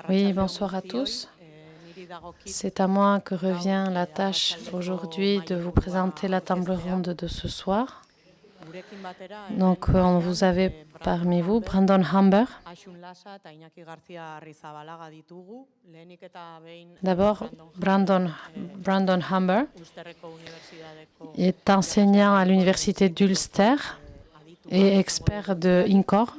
Oui, bonsoir à tous. C'est à moi que revient la tâche aujourd'hui de vous présenter la table ronde de ce soir. Donc, vous avez parmi vous Brandon Humber. D'abord, Brandon Humber est enseignant à l'université d'Ulster et expert de INCOR.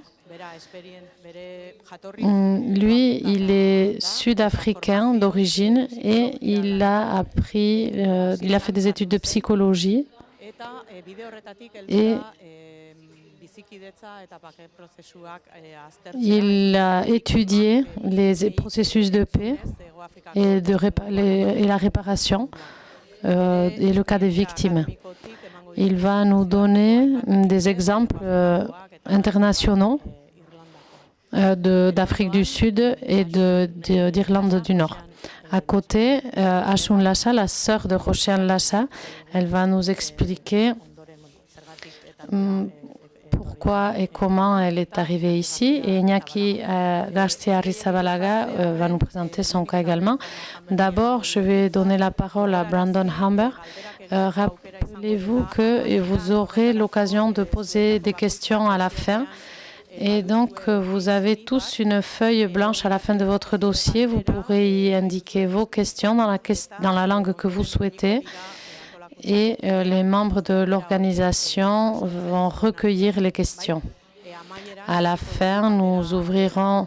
Lui, il est sud-africain d'origine et il a fait des études de psychologie et il a étudié les processus de paix et la réparation et le cas des victimes. Il va nous donner des exemples internationaux d'Afrique du Sud et d'Irlande du Nord. À côté, Ashun Lasha, la sœur de Roshan Lasha, elle va nous expliquer pourquoi et comment elle est arrivée ici. Et Iñaki Garcia-Arrizabalaga va nous présenter son cas également. D'abord, je vais donner la parole à Brandon Humber. Rappelez-vous que vous aurez l'occasion de poser des questions à la fin. Et donc, vous avez tous une feuille blanche à la fin de votre dossier. Vous pourrez y indiquer vos questions dans la langue que vous souhaitez. Et les membres de l'organisation vont recueillir les questions. À la fin, nous ouvrirons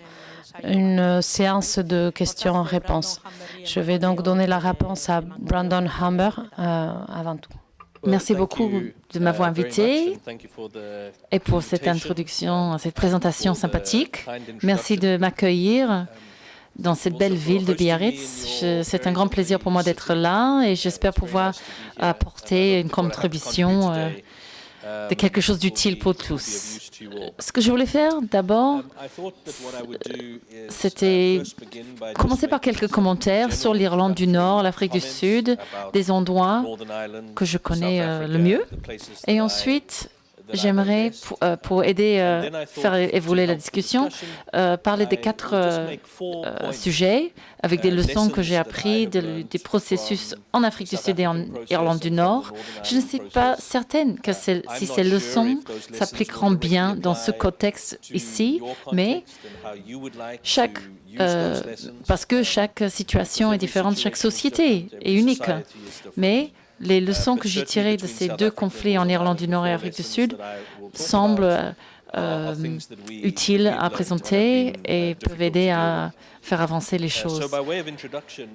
une séance de questions-réponses. Je vais donc donner la réponse à Brandon Humber avant tout. Merci beaucoup de m'avoir invité et pour cette introduction, cette présentation sympathique. Merci de m'accueillir dans cette belle ville de Biarritz. C'est un grand plaisir pour moi d'être là et j'espère pouvoir apporter une contribution de quelque chose d'utile pour tous. Ce que je voulais faire d'abord, c'était commencer par quelques commentaires sur l'Irlande du Nord, l'Afrique du Sud, des endroits que je connais le mieux. Et ensuite, j'aimerais, pour aider à faire évoluer la discussion, parler des 4 sujets avec des leçons que j'ai apprises, des processus en Afrique du Sud et en Irlande du Nord. Je ne suis pas certaine que si ces leçons s'appliqueront bien dans ce contexte ici, mais parce que chaque situation est différente, chaque société est unique. Mais les leçons que j'ai tirées de ces 2 conflits en Irlande du Nord et Afrique du Sud semblent utiles à présenter et peuvent aider à faire avancer les choses.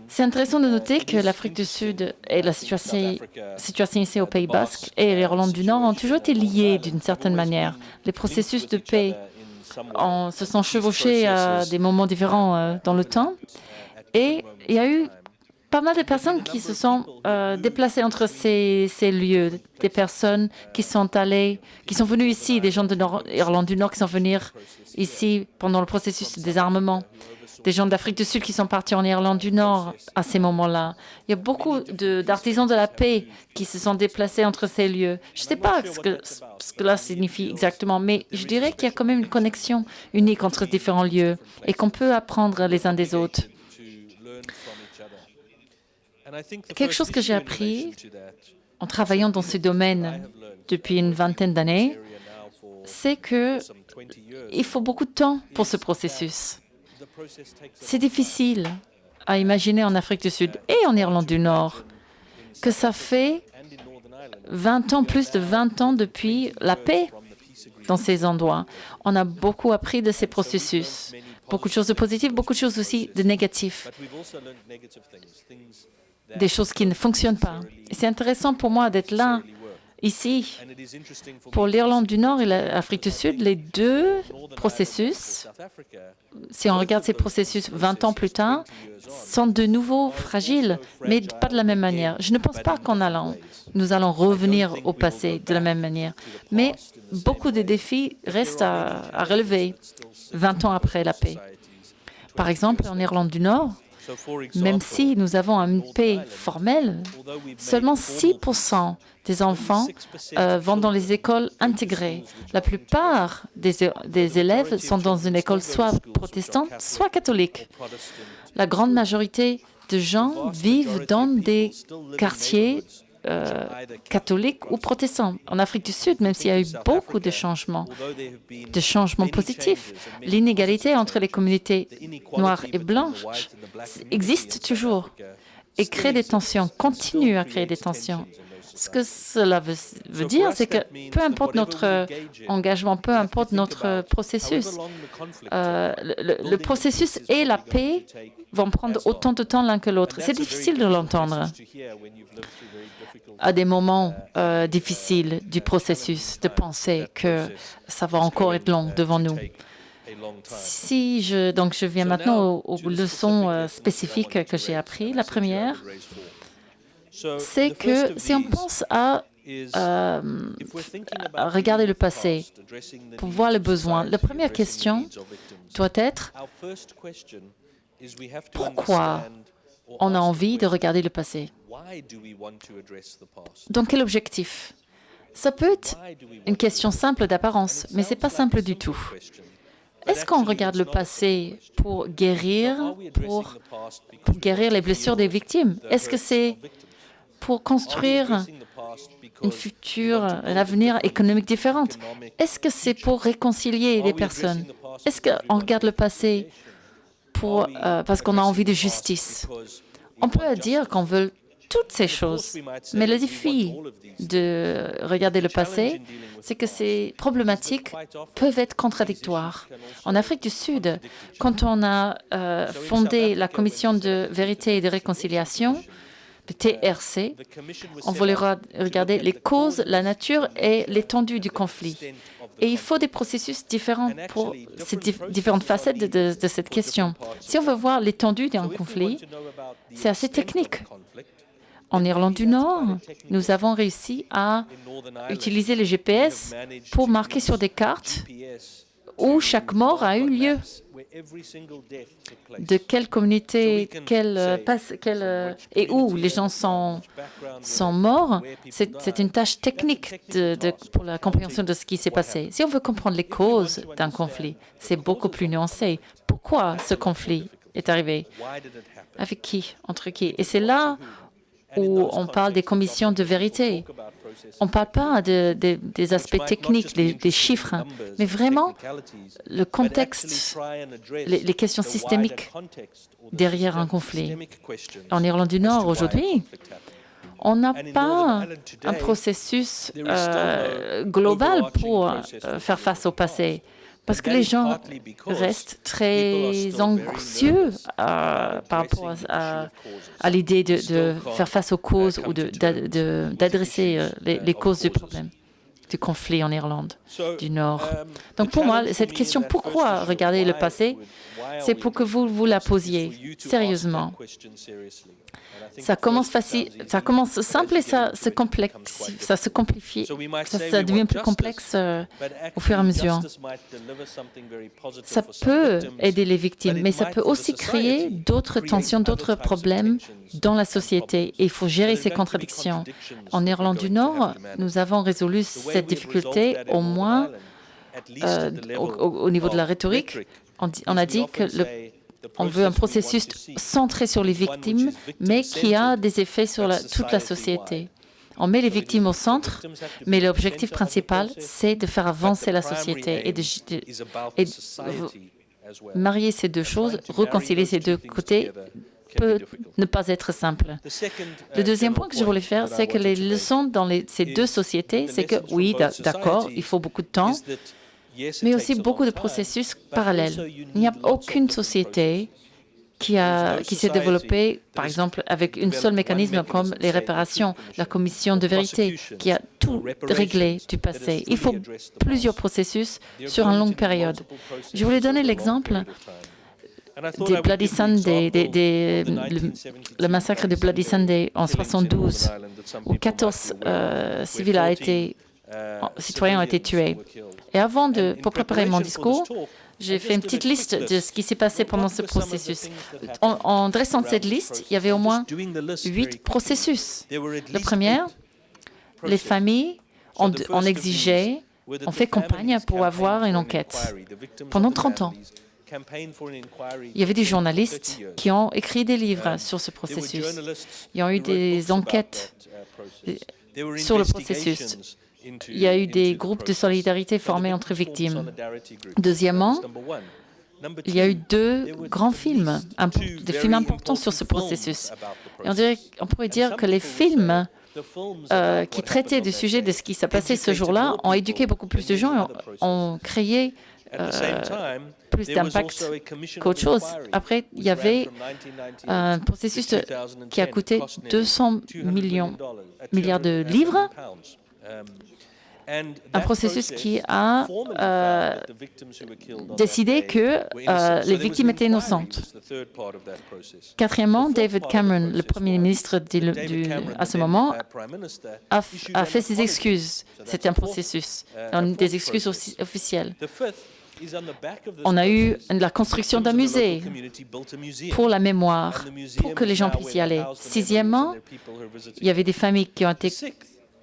C'est intéressant de noter que l'Afrique du Sud et la situation ici au Pays Basque et l'Irlande du Nord ont toujours été liées d'une certaine manière. Les processus de paix se sont chevauchés à des moments différents dans le temps et il y a eu pas mal de personnes qui se sont déplacées entre ces lieux, des personnes qui sont venues ici, des gens de Irlande du Nord qui sont venus ici pendant le processus de désarmement, des gens d'Afrique du Sud qui sont partis en Irlande du Nord à ces moments-là. Il y a beaucoup d'artisans de la paix qui se sont déplacés entre ces lieux. Je ne sais pas ce que cela signifie exactement, mais je dirais qu'il y a quand même une connexion unique entre différents lieux et qu'on peut apprendre les uns des autres. Quelque chose que j'ai appris en travaillant dans ce domaine depuis une vingtaine d'années, c'est qu'il faut beaucoup de temps pour ce processus. C'est difficile à imaginer en Afrique du Sud et en Irlande du Nord que ça fait 20 ans, plus de 20 ans depuis la paix dans ces endroits. On a beaucoup appris de ces processus. Beaucoup de choses de positives, beaucoup de choses aussi de négatives. Des choses qui ne fonctionnent pas. Et c'est intéressant pour moi d'être là, ici. Pour l'Irlande du Nord et l'Afrique du Sud, les 2 processus, si on regarde ces processus 20 ans plus tard, sont de nouveau fragiles, mais pas de la même manière. Je ne pense pas nous allons revenir au passé de la même manière. Mais beaucoup de défis restent à relever 20 ans après la paix. Par exemple, en Irlande du Nord, Même si nous avons une paix formelle, seulement 6% des enfants vont dans les écoles intégrées. La plupart des élèves sont dans une école soit protestante, soit catholique. La grande majorité de gens vivent dans des quartiers catholiques ou protestants. En Afrique du Sud, même s'il y a eu beaucoup de changements positifs, l'inégalité entre les communautés noires et blanches existe toujours et crée des tensions, continue à créer des tensions. Ce que cela veut dire, c'est que peu importe notre engagement, peu importe notre processus, le processus et la paix vont prendre autant de temps l'un que l'autre. C'est difficile de l'entendre à des moments difficiles du processus, de penser que ça va encore être long devant nous. Donc je viens maintenant aux leçons spécifiques que j'ai apprises. La première, c'est que si on pense à regarder le passé pour voir le besoin, la première question doit être pourquoi on a envie de regarder le passé? Dans quel objectif? Ça peut être une question simple d'apparence, mais ce n'est pas simple du tout. Est-ce qu'on regarde le passé pour guérir les blessures des victimes? Est-ce que c'est pour construire un avenir économique différent? Est-ce que c'est pour réconcilier les personnes? Est-ce qu'on regarde le passé parce qu'on a envie de justice? On peut dire qu'on veut toutes ces choses, mais le défi de regarder le passé, c'est que ces problématiques peuvent être contradictoires. En Afrique du Sud, quand on a fondé la Commission de vérité et de réconciliation, le TRC, on voulait regarder les causes, la nature et l'étendue du conflit. Et il faut des processus différents pour ces différentes facettes de cette question. Si on veut voir l'étendue d'un conflit, c'est assez technique. En Irlande du Nord, nous avons réussi à utiliser les GPS pour marquer sur des cartes où chaque mort a eu lieu. De quelle communauté, et où les gens sont morts, c'est une tâche technique pour la compréhension de ce qui s'est passé. Si on veut comprendre les causes d'un conflit, c'est beaucoup plus nuancé. Pourquoi ce conflit est arrivé? Avec qui? Entre qui? Et c'est là où on parle des commissions de vérité. On ne parle pas des aspects techniques, des chiffres, mais vraiment le contexte, les questions systémiques derrière un conflit. En Irlande du Nord, aujourd'hui, on n'a pas un processus global pour faire face au passé. Parce que les gens restent très anxieux par rapport à l'idée de faire face aux causes ou d'adresser les causes du problème, du conflit en Irlande du Nord. Donc pour moi, cette question, pourquoi regarder le passé, c'est pour que vous la posiez sérieusement. Ça commence simple et ça se complexifie, ça devient plus complexe au fur et à mesure. Ça peut aider les victimes, mais ça peut aussi créer d'autres tensions, d'autres problèmes dans la société. Et il faut gérer ces contradictions. En Irlande du Nord, nous avons résolu cette difficulté au moins au niveau de la rhétorique. On a dit que on veut un processus centré sur les victimes, mais qui a des effets sur toute la société. On met les victimes au centre, mais l'objectif principal, c'est de faire avancer la société et de marier ces deux choses, réconcilier ces deux côtés, peut ne pas être simple. Le deuxième point que je voulais faire, c'est que les leçons dans ces deux sociétés, c'est que oui, d'accord, il faut beaucoup de temps, mais aussi beaucoup de processus parallèles. Il n'y a aucune société qui s'est développée, par exemple, avec un seul mécanisme comme les réparations, la commission de vérité, qui a tout réglé du passé. Il faut plusieurs processus sur une longue période. Je voulais donner l'exemple des Bloody Sunday, le massacre de Bloody Sunday en 1972, où 14 citoyens ont été tués. Et pour préparer mon discours, J'ai fait une petite liste de ce qui s'est passé pendant ce processus. En dressant cette liste, il y avait au moins 8 processus. Le premier, les familles ont exigé, ont fait campagne pour avoir une enquête pendant 30 ans. Il y avait des journalistes qui ont écrit des livres sur ce processus. Il y a eu des enquêtes sur le processus. Il y a eu des groupes de solidarité formés entre victimes. Deuxièmement, il y a eu 2 grands films, des films importants sur ce processus. Et on pourrait dire que les films qui traitaient du sujet de ce qui s'est passé ce jour-là ont éduqué beaucoup plus de gens et ont créé plus d'impact qu'autre chose. Après, il y avait un processus qui a coûté 200 milliards de livres, un processus qui a décidé que les victimes étaient innocentes. Quatrièmement, David Cameron, le Premier ministre à ce moment, a fait ses excuses. C'était un processus, des excuses officielles. On a eu la construction d'un musée pour la mémoire, pour que les gens puissent y aller. Sixièmement, il y avait des familles qui ont été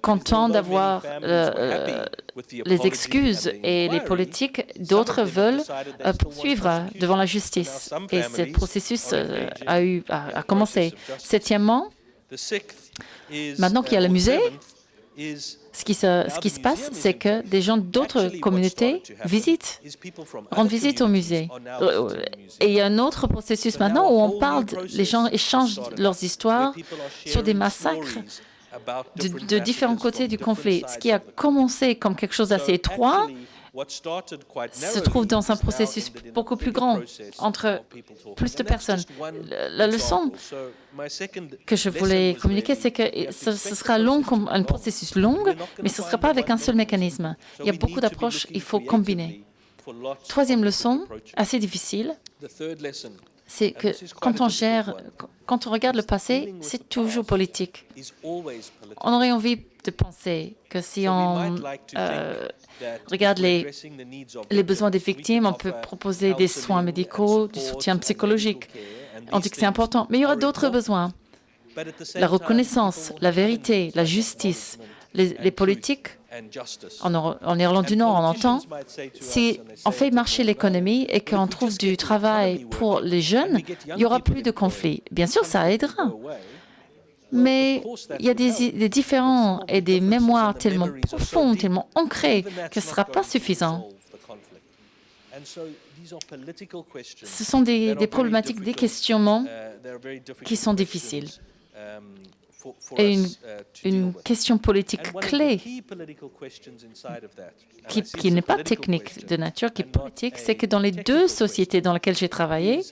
contents d'avoir les excuses et les politiques. D'autres veulent poursuivre devant la justice. Et ce processus a commencé. Septièmement, maintenant qu'il y a le musée, ce qui se passe, c'est que des gens d'autres communautés rendent visite au musée. Et il y a un autre processus maintenant où les gens échangent leurs histoires sur des massacres de différents côtés du conflit. Ce qui a commencé comme quelque chose d'assez étroit se trouve dans un processus beaucoup plus grand, entre plus de personnes. La leçon que je voulais communiquer, c'est que ce sera un processus long, mais ce ne sera pas avec un seul mécanisme. Il y a beaucoup d'approches, il faut combiner. Troisième leçon, assez difficile, c'est que quand on regarde le passé, c'est toujours politique. On aurait envie de penser que si on regarde les besoins des victimes, on peut proposer des soins médicaux, du soutien psychologique. On dit que c'est important, mais il y aura d'autres besoins. La reconnaissance, la vérité, la justice, les politiques. En Irlande du Nord, on entend, si on fait marcher l'économie et qu'on trouve du travail pour les jeunes, il n'y aura plus de conflits. Bien sûr, ça aidera. Mais il y a des différends et des mémoires tellement profondes, tellement ancrées, que ce ne sera pas suffisant. Ce sont des problématiques, des questionnements qui sont difficiles. Et une question politique clé, qui n'est pas technique de nature, qui est politique, c'est que dans les 2 sociétés dans lesquelles j'ai travaillé,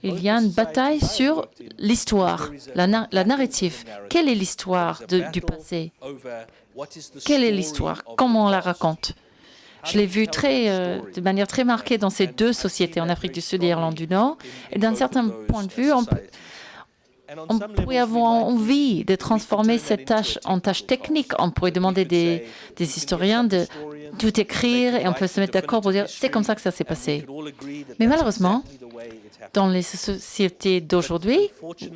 il y a une bataille sur l'histoire, la narrative. Quelle est l'histoire du passé? Quelle est l'histoire? Comment on la raconte? Je l'ai vu de manière très marquée dans ces 2 sociétés, en Afrique du Sud et Irlande du Nord. Et d'un certain point de vue, on pourrait avoir envie de transformer cette tâche en tâche technique. On pourrait demander des historiens de tout écrire et on peut se mettre d'accord pour dire c'est comme ça que ça s'est passé. Mais malheureusement, dans les sociétés d'aujourd'hui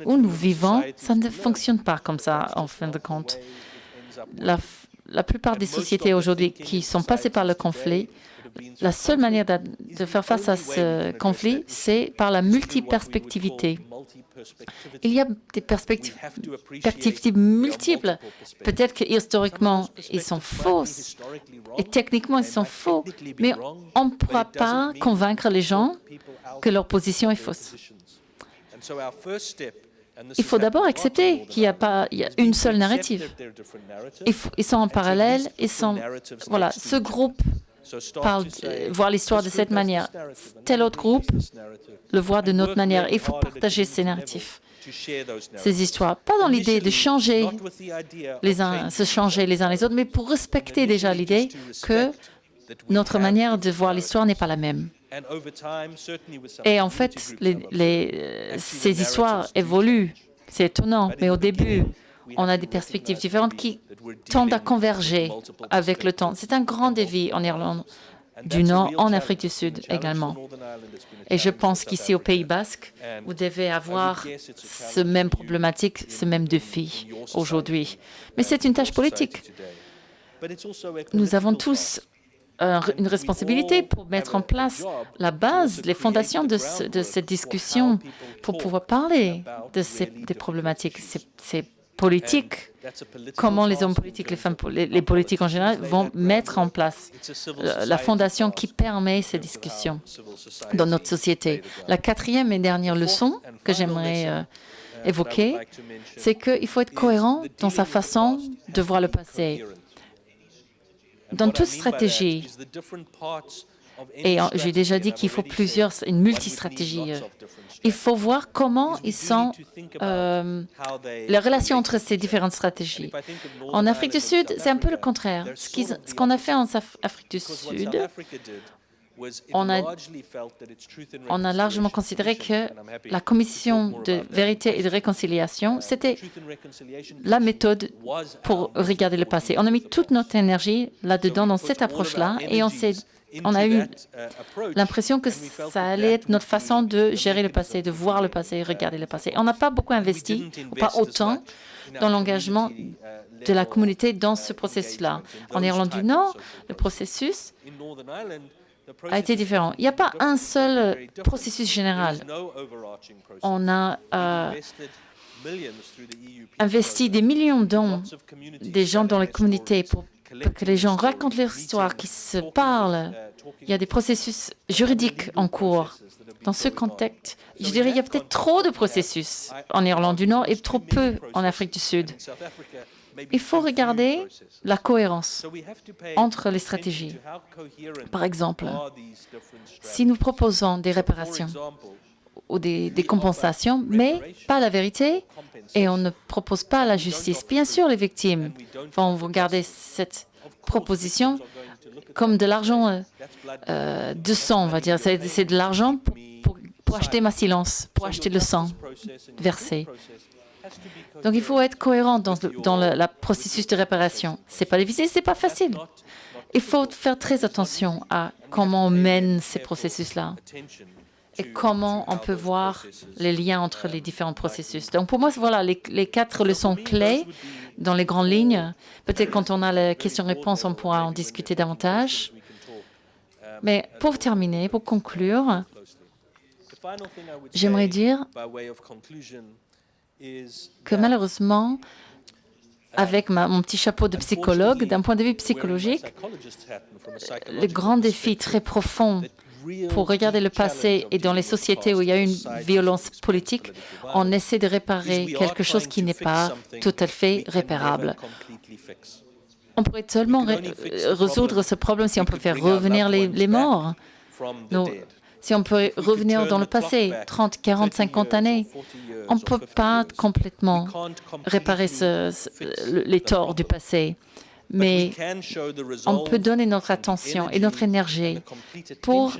où nous vivons, ça ne fonctionne pas comme ça en fin de compte. La plupart des sociétés aujourd'hui qui sont passées par le conflit, la seule manière de faire face à ce conflit, c'est par la multiperspectivité. Il y a des perspectives multiples. Peut-être que historiquement, ils sont fausses et techniquement, ils sont faux. Mais on ne pourra pas convaincre les gens que leur position est fausse. Il faut d'abord accepter qu'il y a une seule narrative. Ils sont en parallèle. Ce groupe voir l'histoire de cette manière. Tel autre groupe le voit de notre manière. Il faut partager ces narratifs, ces histoires. Pas dans l'idée de changer se changer les uns les autres, mais pour respecter déjà l'idée que notre manière de voir l'histoire n'est pas la même. Et en fait, ces histoires évoluent. C'est étonnant, mais au début, on a des perspectives différentes qui tendent à converger avec le temps. C'est un grand défi en Irlande du Nord en Afrique du Sud également. Et je pense qu'ici au Pays Basque, vous devez avoir ce même problématique, ce même défi aujourd'hui. Mais c'est une tâche politique. Nous avons tous une responsabilité pour mettre en place la base, les fondations de cette discussion pour pouvoir parler des problématiques. C'est politique. Comment les hommes politiques, les femmes, les politiques en général vont mettre en place la fondation qui permet ces discussions dans notre société. La quatrième et dernière leçon que j'aimerais évoquer, c'est qu'il faut être cohérent dans sa façon de voir le passé. Dans toute stratégie, et j'ai déjà dit qu'il faut une multistratégie, il faut voir comment ils sont, les relations entre ces différentes stratégies. En Afrique du Sud, c'est un peu le contraire. Ce qu'on a fait en Afrique du Sud, on a largement considéré que la commission de vérité et de réconciliation, c'était la méthode pour regarder le passé. On a mis toute notre énergie là-dedans, dans cette approche-là, et on a eu l'impression que ça allait être notre façon de gérer le passé, de voir le passé, regarder le passé. On n'a pas beaucoup investi, ou pas autant, dans l'engagement de la communauté dans ce processus-là. En Irlande du Nord, le processus a été différent. Il n'y a pas un seul processus général. On a investi des millions d'euros des gens dans les communautés pour que les gens racontent leur histoire, qu'ils se parlent. Il y a des processus juridiques en cours. Dans ce contexte, je dirais qu'il y a peut-être trop de processus en Irlande du Nord et trop peu en Afrique du Sud. Il faut regarder la cohérence entre les stratégies. Par exemple, si nous proposons des réparations ou des compensations, mais pas la vérité, et on ne propose pas la justice, bien sûr, les victimes vont regarder cette proposition comme de l'argent de sang, on va dire. C'est de l'argent pour acheter ma silence, pour acheter le sang versé. Donc, il faut être cohérent dans le processus de réparation. Ce n'est pas difficile, ce n'est pas facile. Il faut faire très attention à comment on mène ces processus-là et comment on peut voir les liens entre les différents processus. Donc, pour moi, voilà les 4 leçons clés dans les grandes lignes. Peut-être quand on a la question-réponse, on pourra en discuter davantage. Mais pour terminer, pour conclure, j'aimerais dire que malheureusement, avec mon petit chapeau de psychologue, d'un point de vue psychologique, le grand défi très profond pour regarder le passé et dans les sociétés où il y a une violence politique, on essaie de réparer quelque chose qui n'est pas tout à fait réparable. On pourrait seulement résoudre ce problème si on peut faire revenir les morts. Si on peut revenir dans le passé, 30, 40, 50 années, on ne peut pas complètement réparer les torts du passé. Mais on peut donner notre attention et notre énergie pour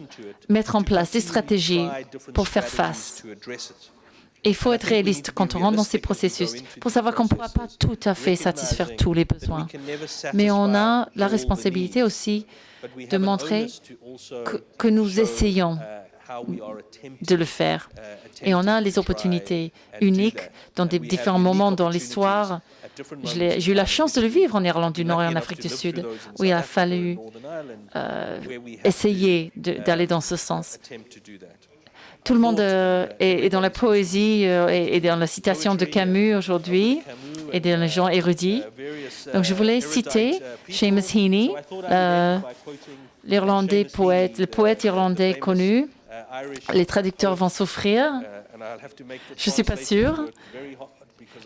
mettre en place des stratégies pour faire face. Et il faut être réaliste quand on rentre dans ces processus pour savoir qu'on ne pourra pas tout à fait satisfaire tous les besoins. Mais on a la responsabilité aussi de montrer que nous essayons de le faire. Et on a les opportunités uniques dans des différents moments dans l'histoire. J'ai eu la chance de le vivre en Irlande du Nord et en Afrique du Sud, où il a fallu essayer d'aller dans ce sens. Tout le monde est dans la poésie et dans la citation de Camus aujourd'hui et dans les gens érudits. Donc, je voulais citer Seamus Heaney, l'Irlandais poète, le poète irlandais connu. Les traducteurs vont souffrir. Je ne suis pas sûre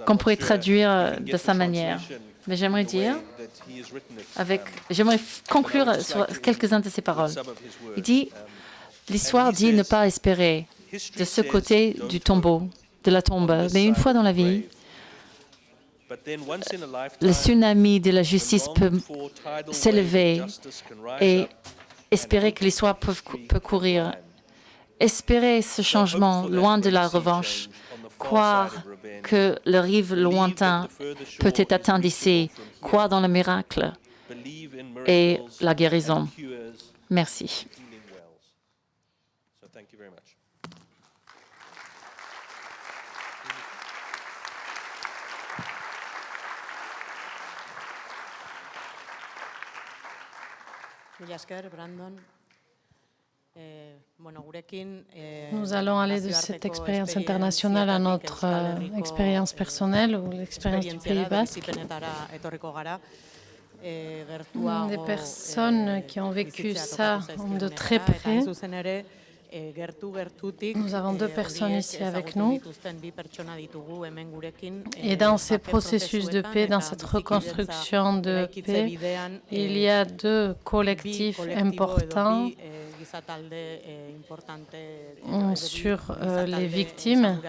qu'on pourrait traduire de sa manière. Mais j'aimerais conclure sur quelques-uns de ses paroles. Il dit, l'histoire dit ne pas espérer de ce côté du tombeau, de la tombe. Mais une fois dans la vie, le tsunami de la justice peut s'élever et espérer que l'histoire peut courir. Espérer ce changement loin de la revanche, croire que le rive lointain peut être atteint d'ici, croire dans le miracle et la guérison. Merci. Nous allons aller de cette expérience internationale à notre expérience personnelle ou l'expérience du Pays Basque. Des personnes qui ont vécu ça de très près. Nous avons deux personnes ici avec nous. Et dans ces processus de paix, dans cette reconstruction de paix, il y a deux collectifs importants sur les victimes.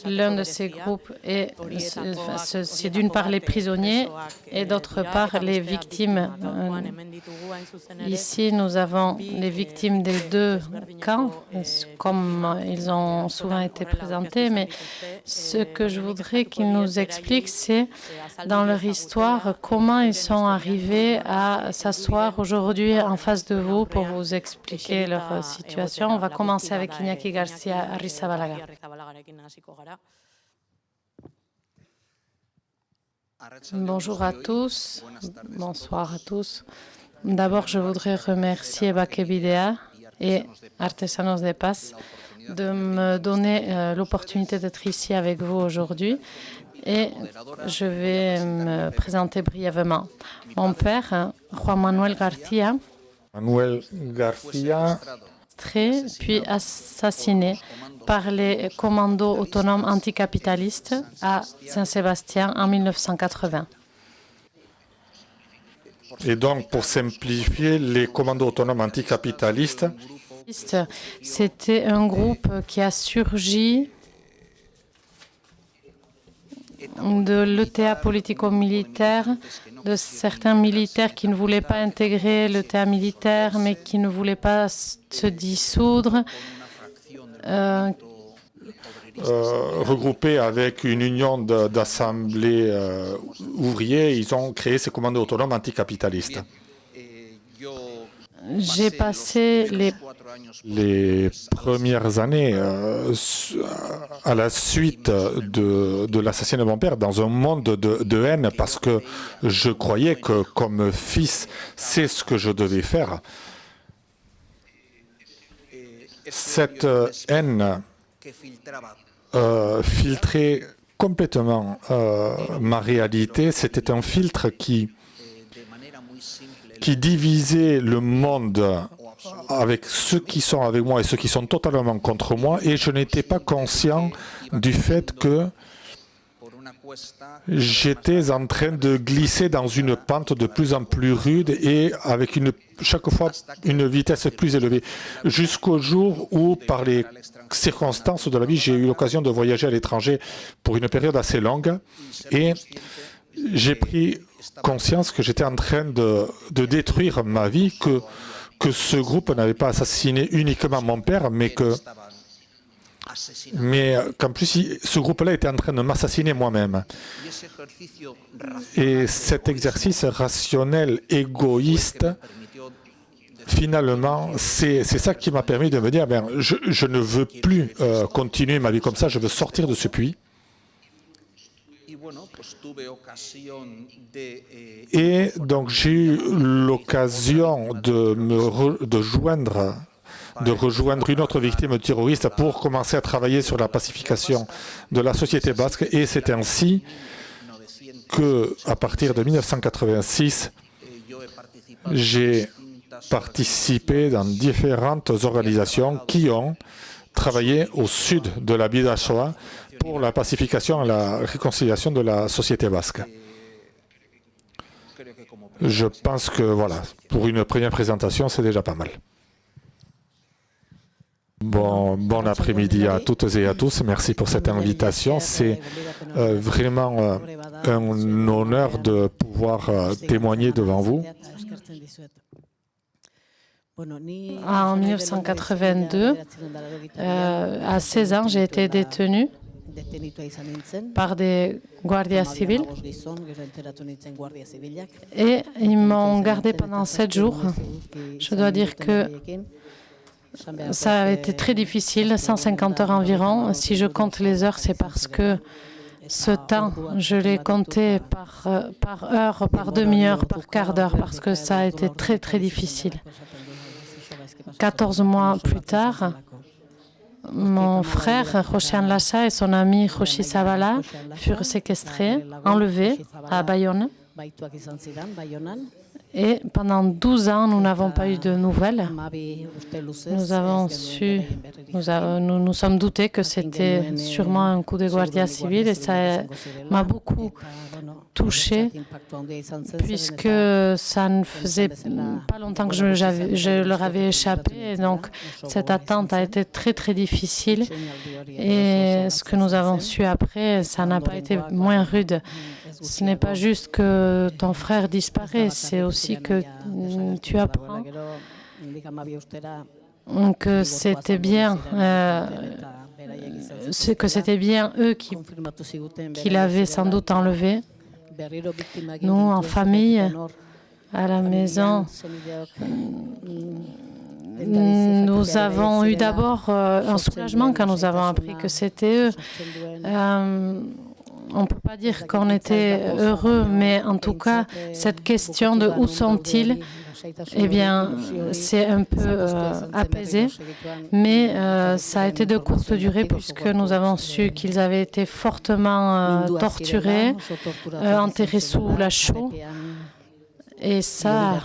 L'un de ces groupes c'est d'une part les prisonniers et d'autre part les victimes. Ici, nous avons les victimes des deux camps, comme ils ont souvent été présentés, mais ce que je voudrais qu'ils nous expliquent, c'est dans leur histoire, comment ils sont arrivés à s'asseoir aujourd'hui en face de vous pour vous expliquer leur situation. On va commencer avec Iñaki García Arrizabalaga. Bonjour à tous, bonsoir à tous. D'abord, je voudrais remercier Bakebidea et Artesanos de Paz de me donner l'opportunité d'être ici avec vous aujourd'hui. Et je vais me présenter brièvement. Mon père, Juan Manuel García, puis assassiné par les commandos autonomes anticapitalistes à Saint-Sébastien en 1980. Et donc, pour simplifier, les commandos autonomes anticapitalistes, c'était un groupe qui a surgi de l'ETA politico-militaire, de certains militaires qui ne voulaient pas intégrer l'ETA militaire, mais qui ne voulaient pas se dissoudre, regroupés avec une union d'assemblées ouvriers, ils ont créé ces commandos autonomes anticapitalistes. J'ai passé les premières années à la suite de l'assassinat de mon père dans un monde de haine parce que je croyais que comme fils, c'est ce que je devais faire. Cette haine filtrait complètement ma réalité. C'était un filtre qui divisait le monde avec ceux qui sont avec moi et ceux qui sont totalement contre moi, et je n'étais pas conscient du fait que j'étais en train de glisser dans une pente de plus en plus rude et avec chaque fois une vitesse plus élevée, jusqu'au jour où, par les circonstances de la vie, j'ai eu l'occasion de voyager à l'étranger pour une période assez longue, et j'ai pris conscience que j'étais en train de détruire ma vie, que ce groupe n'avait pas assassiné uniquement mon père, mais qu'en plus, ce groupe-là était en train de m'assassiner moi-même. Et cet exercice rationnel, égoïste, finalement, c'est ça qui m'a permis de me dire, je ne veux plus continuer ma vie comme ça, je veux sortir de ce puits. Et donc j'ai eu l'occasion de rejoindre une autre victime terroriste pour commencer à travailler sur la pacification de la société basque. Et c'est ainsi qu'à partir de 1986, j'ai participé dans différentes organisations qui ont travaillé au sud de la Bidasoa pour la pacification et la réconciliation de la société basque. Je pense que, voilà, pour une première présentation, c'est déjà pas mal. Bon après-midi à toutes et à tous. Merci pour cette invitation. C'est vraiment un honneur de pouvoir témoigner devant vous. En 1982, à 16 ans, j'ai été détenue par des guardias civils et ils m'ont gardé pendant 7 jours. Je dois dire que ça a été très difficile, 150 heures environ. Si je compte les heures, c'est parce que ce temps, je l'ai compté par heure, par demi-heure, par quart d'heure, parce que ça a été très, très difficile. 14 mois plus tard, mon frère, Roshan Lasha, et son ami Joshi Zavala furent séquestrés, enlevés à Bayonne. Et pendant 12 ans, nous n'avons pas eu de nouvelles. Nous avons su, nous sommes doutés que c'était sûrement un coup de guardia civil et ça m'a beaucoup touchée puisque ça ne faisait pas longtemps que je leur avais échappé. Et donc, cette attente a été très, très difficile. Et ce que nous avons su après, ça n'a pas été moins rude. Ce n'est pas juste que ton frère disparaît, c'est aussi que tu apprends que c'était bien, eux qui l'avaient sans doute enlevé. Nous, en famille, à la maison, nous avons eu d'abord un soulagement quand nous avons appris que c'était eux. On ne peut pas dire qu'on était heureux, mais en tout cas, cette question de où sont-ils, eh bien, c'est un peu apaisé, mais ça a été de courte durée puisque nous avons su qu'ils avaient été fortement torturés, enterrés sous la chaux. Et ça,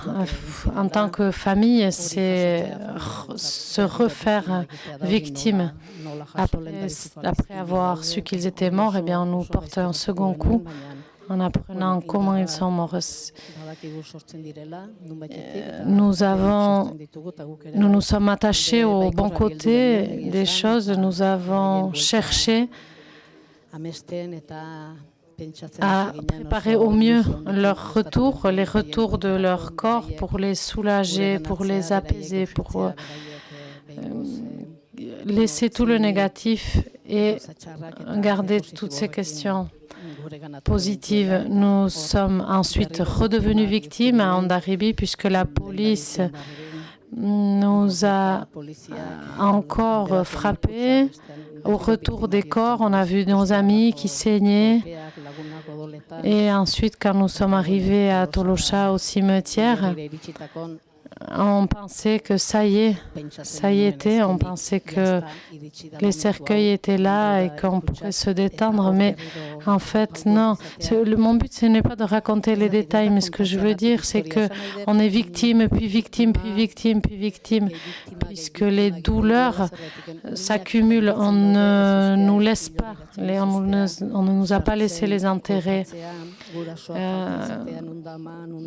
en tant que famille, c'est se refaire victime. Après avoir su qu'ils étaient morts, eh bien, on nous porte un second coup en apprenant comment ils sont morts. Nous nous sommes attachés au bon côté des choses. Nous avons cherché à préparer au mieux leur retour, les retours de leur corps pour les soulager, pour les apaiser, pour laisser tout le négatif et garder toutes ces questions positives. Nous sommes ensuite redevenus victimes à Andaribi puisque la police nous a encore frappés. Au retour des corps, on a vu nos amis qui saignaient. Et ensuite, quand nous sommes arrivés à Tolosha, au cimetière, on pensait que ça y était. On pensait que les cercueils étaient là et qu'on pourrait se détendre. Mais en fait, non. Mon but, ce n'est pas de raconter les détails, mais ce que je veux dire, c'est qu'on est victime, puis victime, puis victime, puis victime, puisque les douleurs s'accumulent. On ne nous laisse pas, on ne nous a pas laissé les enterrer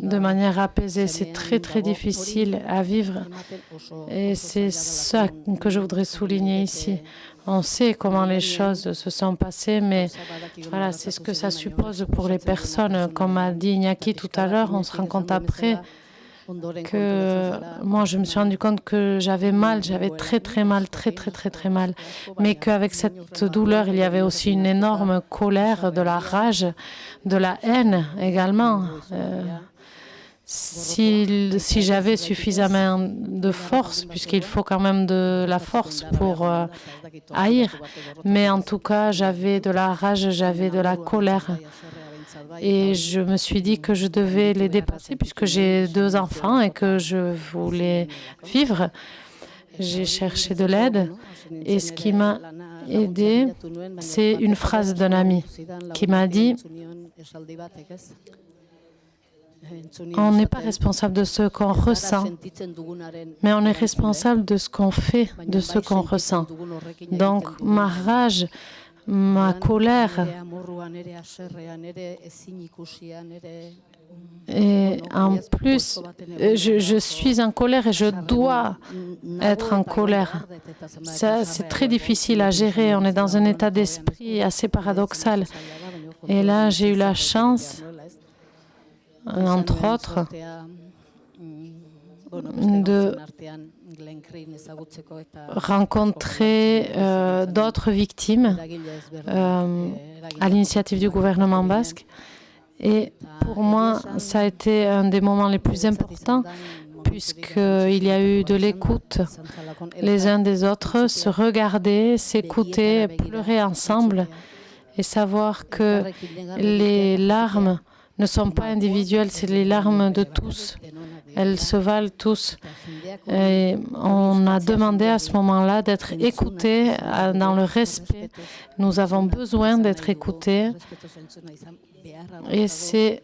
de manière apaisée. C'est très, très difficile à vivre et c'est ça que je voudrais souligner ici. On sait comment les choses se sont passées, mais voilà, c'est ce que ça suppose pour les personnes. Comme a dit Iñaki tout à l'heure, on se rend compte après que moi, je me suis rendu compte que j'avais mal, j'avais très, très mal, très, très, très, très mal. Mais qu'avec cette douleur, il y avait aussi une énorme colère, de la rage, de la haine également. Si j'avais suffisamment de force, puisqu'il faut quand même de la force pour haïr, mais en tout cas, j'avais de la rage, j'avais de la colère. Et je me suis dit que je devais les dépasser puisque j'ai 2 enfants et que je voulais vivre. J'ai cherché de l'aide et ce qui m'a aidé, c'est une phrase d'un ami qui m'a dit « On n'est pas responsable de ce qu'on ressent, mais on est responsable de ce qu'on fait, de ce qu'on ressent. » Donc ma rage, ma colère, et en plus, je suis en colère et je dois être en colère. Ça, c'est très difficile à gérer. On est dans un état d'esprit assez paradoxal. Et là, j'ai eu la chance, entre autres, rencontré d'autres victimes à l'initiative du gouvernement basque. Et pour moi, ça a été un des moments les plus importants puisqu'il y a eu de l'écoute les uns des autres, se regarder, s'écouter, pleurer ensemble et savoir que les larmes ne sont pas individuelles, c'est les larmes de tous. Elles se valent tous. Et on a demandé à ce moment-là d'être écoutés dans le respect. Nous avons besoin d'être écoutés. Et c'est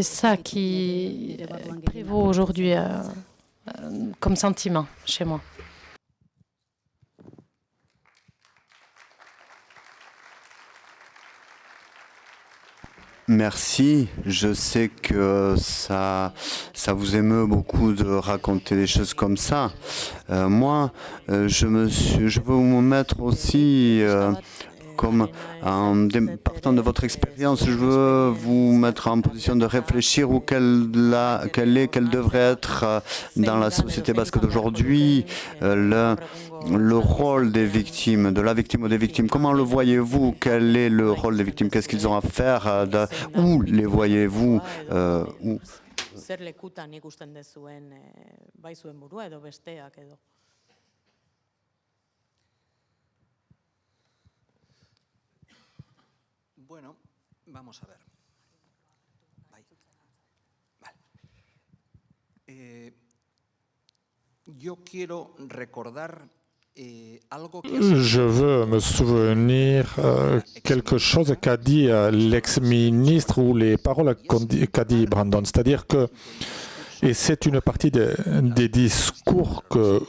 ça qui prévaut aujourd'hui comme sentiment chez moi. Merci. Je sais que ça vous émeut beaucoup de raconter des choses comme ça. Moi, je veux me mettre aussi comme partant de votre expérience, je veux vous mettre en position de réfléchir où quelle devrait être dans la société basque d'aujourd'hui le rôle des victimes, de la victime ou des victimes. Comment le voyez-vous? Quel est le rôle des victimes? Qu'est-ce qu'ils ont à faire? Où les voyez-vous? Bueno, vamos a ver. Vale. Yo quiero recordar algo que... Je veux me souvenir quelque chose qu'a dit l'ex-ministre ou les paroles qu'a dit Brandon. C'est-à-dire que, et c'est une partie des discours que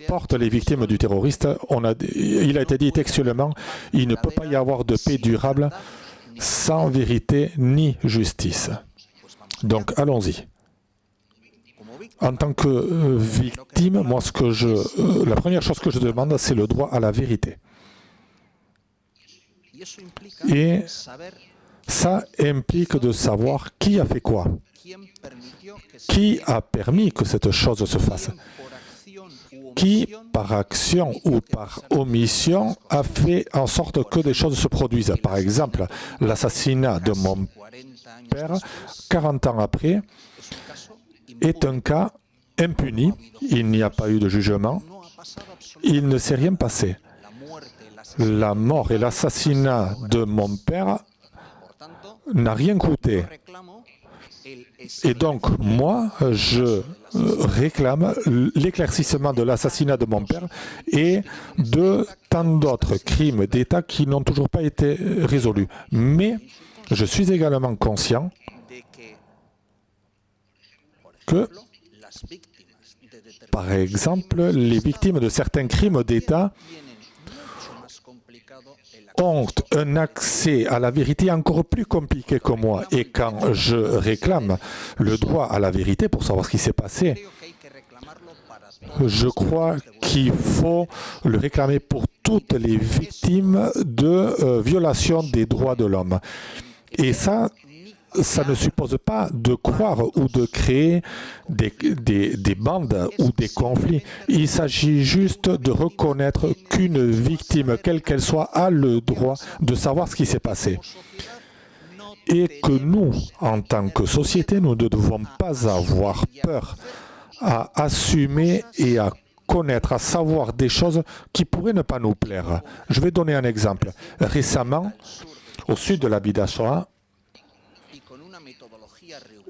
portent les victimes du terroriste, il a été dit textuellement, il ne peut pas y avoir de paix durable sans vérité ni justice. Donc allons-y. En tant que victime, moi, la première chose que je demande, c'est le droit à la vérité. Et ça implique de savoir qui a fait quoi, qui a permis que cette chose se fasse, qui, par action ou par omission, a fait en sorte que des choses se produisent. Par exemple, l'assassinat de mon père, 40 ans après, est un cas impuni. Il n'y a pas eu de jugement. Il ne s'est rien passé. La mort et l'assassinat de mon père n'a rien coûté. Et donc, moi, je réclame l'éclaircissement de l'assassinat de mon père et de tant d'autres crimes d'État qui n'ont toujours pas été résolus. Mais je suis également conscient que, par exemple, les victimes de certains crimes d'État ont un accès à la vérité encore plus compliqué que moi. Et quand je réclame le droit à la vérité pour savoir ce qui s'est passé, je crois qu'il faut le réclamer pour toutes les victimes de violation des droits de l'homme. Et ça ne suppose pas de croire ou de créer des bandes ou des conflits. Il s'agit juste de reconnaître qu'une victime, quelle qu'elle soit, a le droit de savoir ce qui s'est passé. Et que nous, en tant que société, nous ne devons pas avoir peur à assumer et à connaître, à savoir des choses qui pourraient ne pas nous plaire. Je vais donner un exemple. Récemment, au sud de la Bidassoa,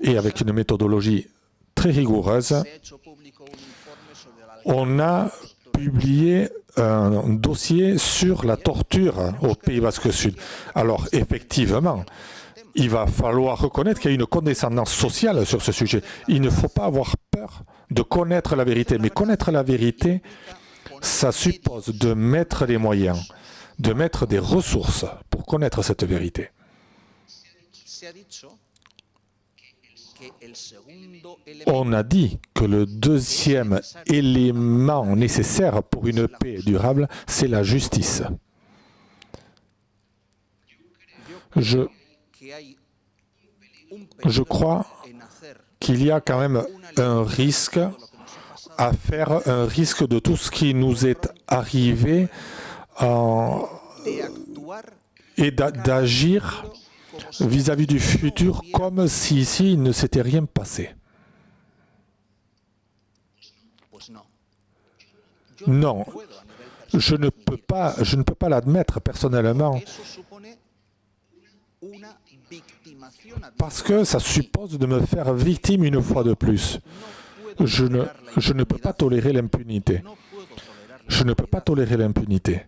et avec une méthodologie très rigoureuse, on a publié un dossier sur la torture au Pays Basque Sud. Alors, effectivement, il va falloir reconnaître qu'il y a une condescendance sociale sur ce sujet. Il ne faut pas avoir peur de connaître la vérité. Mais connaître la vérité, ça suppose de mettre les moyens, de mettre des ressources pour connaître cette vérité. On a dit que le deuxième élément nécessaire pour une paix durable, c'est la justice. Je crois qu'il y a quand même un risque à faire un risque de tout ce qui nous est arrivé et d'agir vis-à-vis du futur comme si ici il ne s'était rien passé. Non, je ne peux pas l'admettre personnellement parce que ça suppose de me faire victime une fois de plus. Je ne peux pas tolérer l'impunité. Je ne peux pas tolérer l'impunité.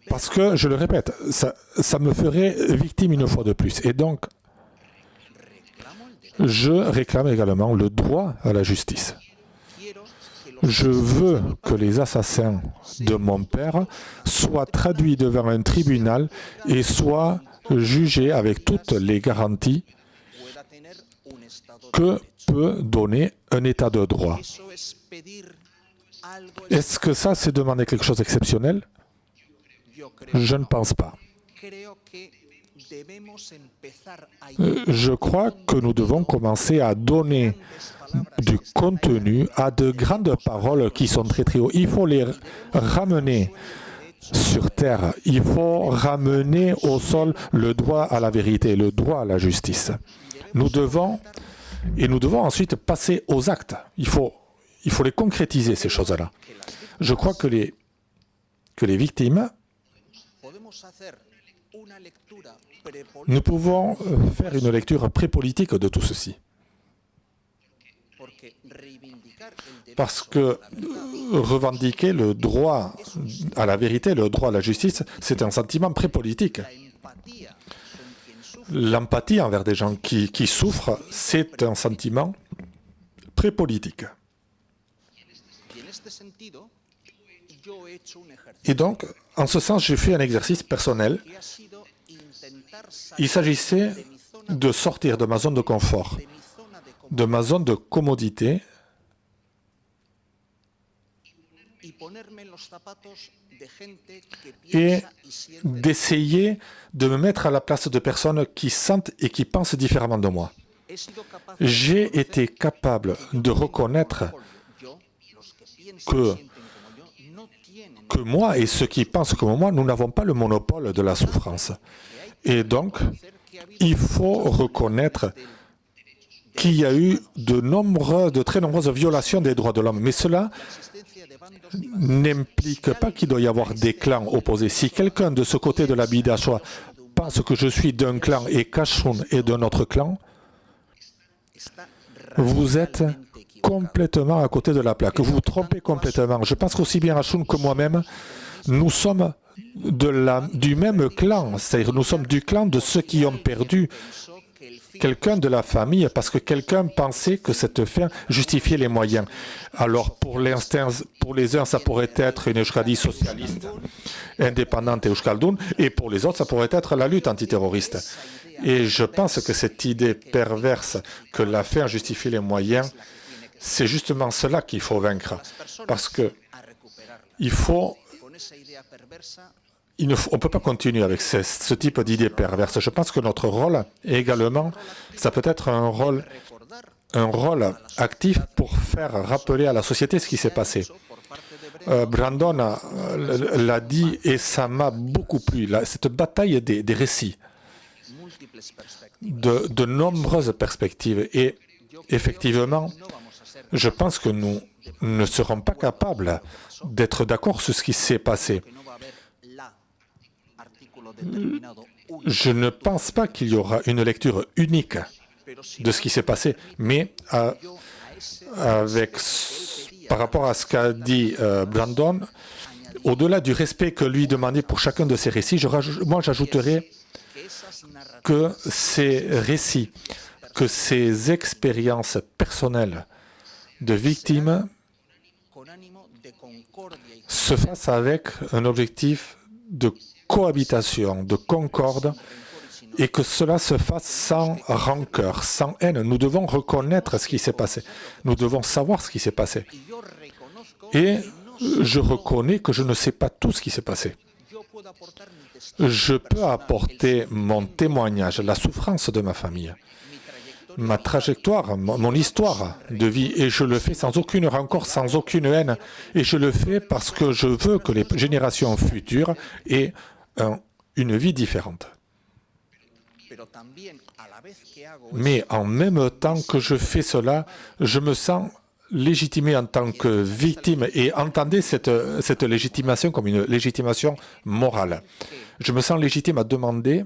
Parce que, je le répète, ça me ferait victime une fois de plus. Et donc, je réclame également le droit à la justice. Je veux que les assassins de mon père soient traduits devant un tribunal et soient jugés avec toutes les garanties que peut donner un état de droit. Est-ce que ça, c'est demander quelque chose d'exceptionnel? Je ne pense pas. Je crois que nous devons commencer à donner du contenu à de grandes paroles qui sont très très hautes. Il faut les ramener sur terre. Il faut ramener au sol le droit à la vérité, le droit à la justice. Nous devons ensuite passer aux actes. Il faut les concrétiser, ces choses-là. Je crois que les victimes, nous pouvons faire une lecture prépolitique de tout ceci. Parce que revendiquer le droit à la vérité, le droit à la justice, c'est un sentiment prépolitique. L'empathie envers des gens qui souffrent, c'est un sentiment prépolitique. Et donc, en ce sens, j'ai fait un exercice personnel. Il s'agissait de sortir de ma zone de confort, de ma zone de commodité, et d'essayer de me mettre à la place de personnes qui sentent et qui pensent différemment de moi. J'ai été capable de reconnaître que moi et ceux qui pensent comme moi, nous n'avons pas le monopole de la souffrance. Et donc, il faut reconnaître qu'il y a eu de très nombreuses violations des droits de l'homme. Mais cela n'implique pas qu'il doit y avoir des clans opposés. Si quelqu'un de ce côté de la Bidachwa pense que je suis d'un clan et Kashun est d'un autre clan, vous êtes complètement à côté de la plaque. Vous vous trompez complètement. Je pense qu'aussi bien Ashun que moi-même, nous sommes du même clan. C'est-à-dire nous sommes du clan de ceux qui ont perdu quelqu'un de la famille parce que quelqu'un pensait que cette fin justifiait les moyens. Alors pour les uns, ça pourrait être une Euskadi socialiste, indépendante et Euskaldun, et pour les autres, ça pourrait être la lutte antiterroriste. Et je pense que cette idée perverse que la fin justifie les moyens, c'est justement cela qu'il faut vaincre. Parce que on ne peut pas continuer avec ce type d'idées perverses. Je pense que notre rôle également, ça peut être un rôle actif pour faire rappeler à la société ce qui s'est passé. Brandon l'a dit et ça m'a beaucoup plu. Cette bataille des récits, de nombreuses perspectives. Et effectivement, je pense que nous ne serons pas capables d'être d'accord sur ce qui s'est passé. Je ne pense pas qu'il y aura une lecture unique de ce qui s'est passé, mais par rapport à ce qu'a dit Brandon, au-delà du respect que lui demandait pour chacun de ses récits, moi j'ajouterais que ces récits, que ces expériences personnelles de victimes se fassent avec un objectif de cohabitation, de concorde, et que cela se fasse sans rancœur, sans haine. Nous devons reconnaître ce qui s'est passé. Nous devons savoir ce qui s'est passé. Et je reconnais que je ne sais pas tout ce qui s'est passé. Je peux apporter mon témoignage, la souffrance de ma famille, ma trajectoire, mon histoire de vie, et je le fais sans aucune rancœur, sans aucune haine, et je le fais parce que je veux que les générations futures aient une vie différente. Mais en même temps que je fais cela, je me sens légitimé en tant que victime, et entendez cette légitimation comme une légitimation morale. Je me sens légitime à demander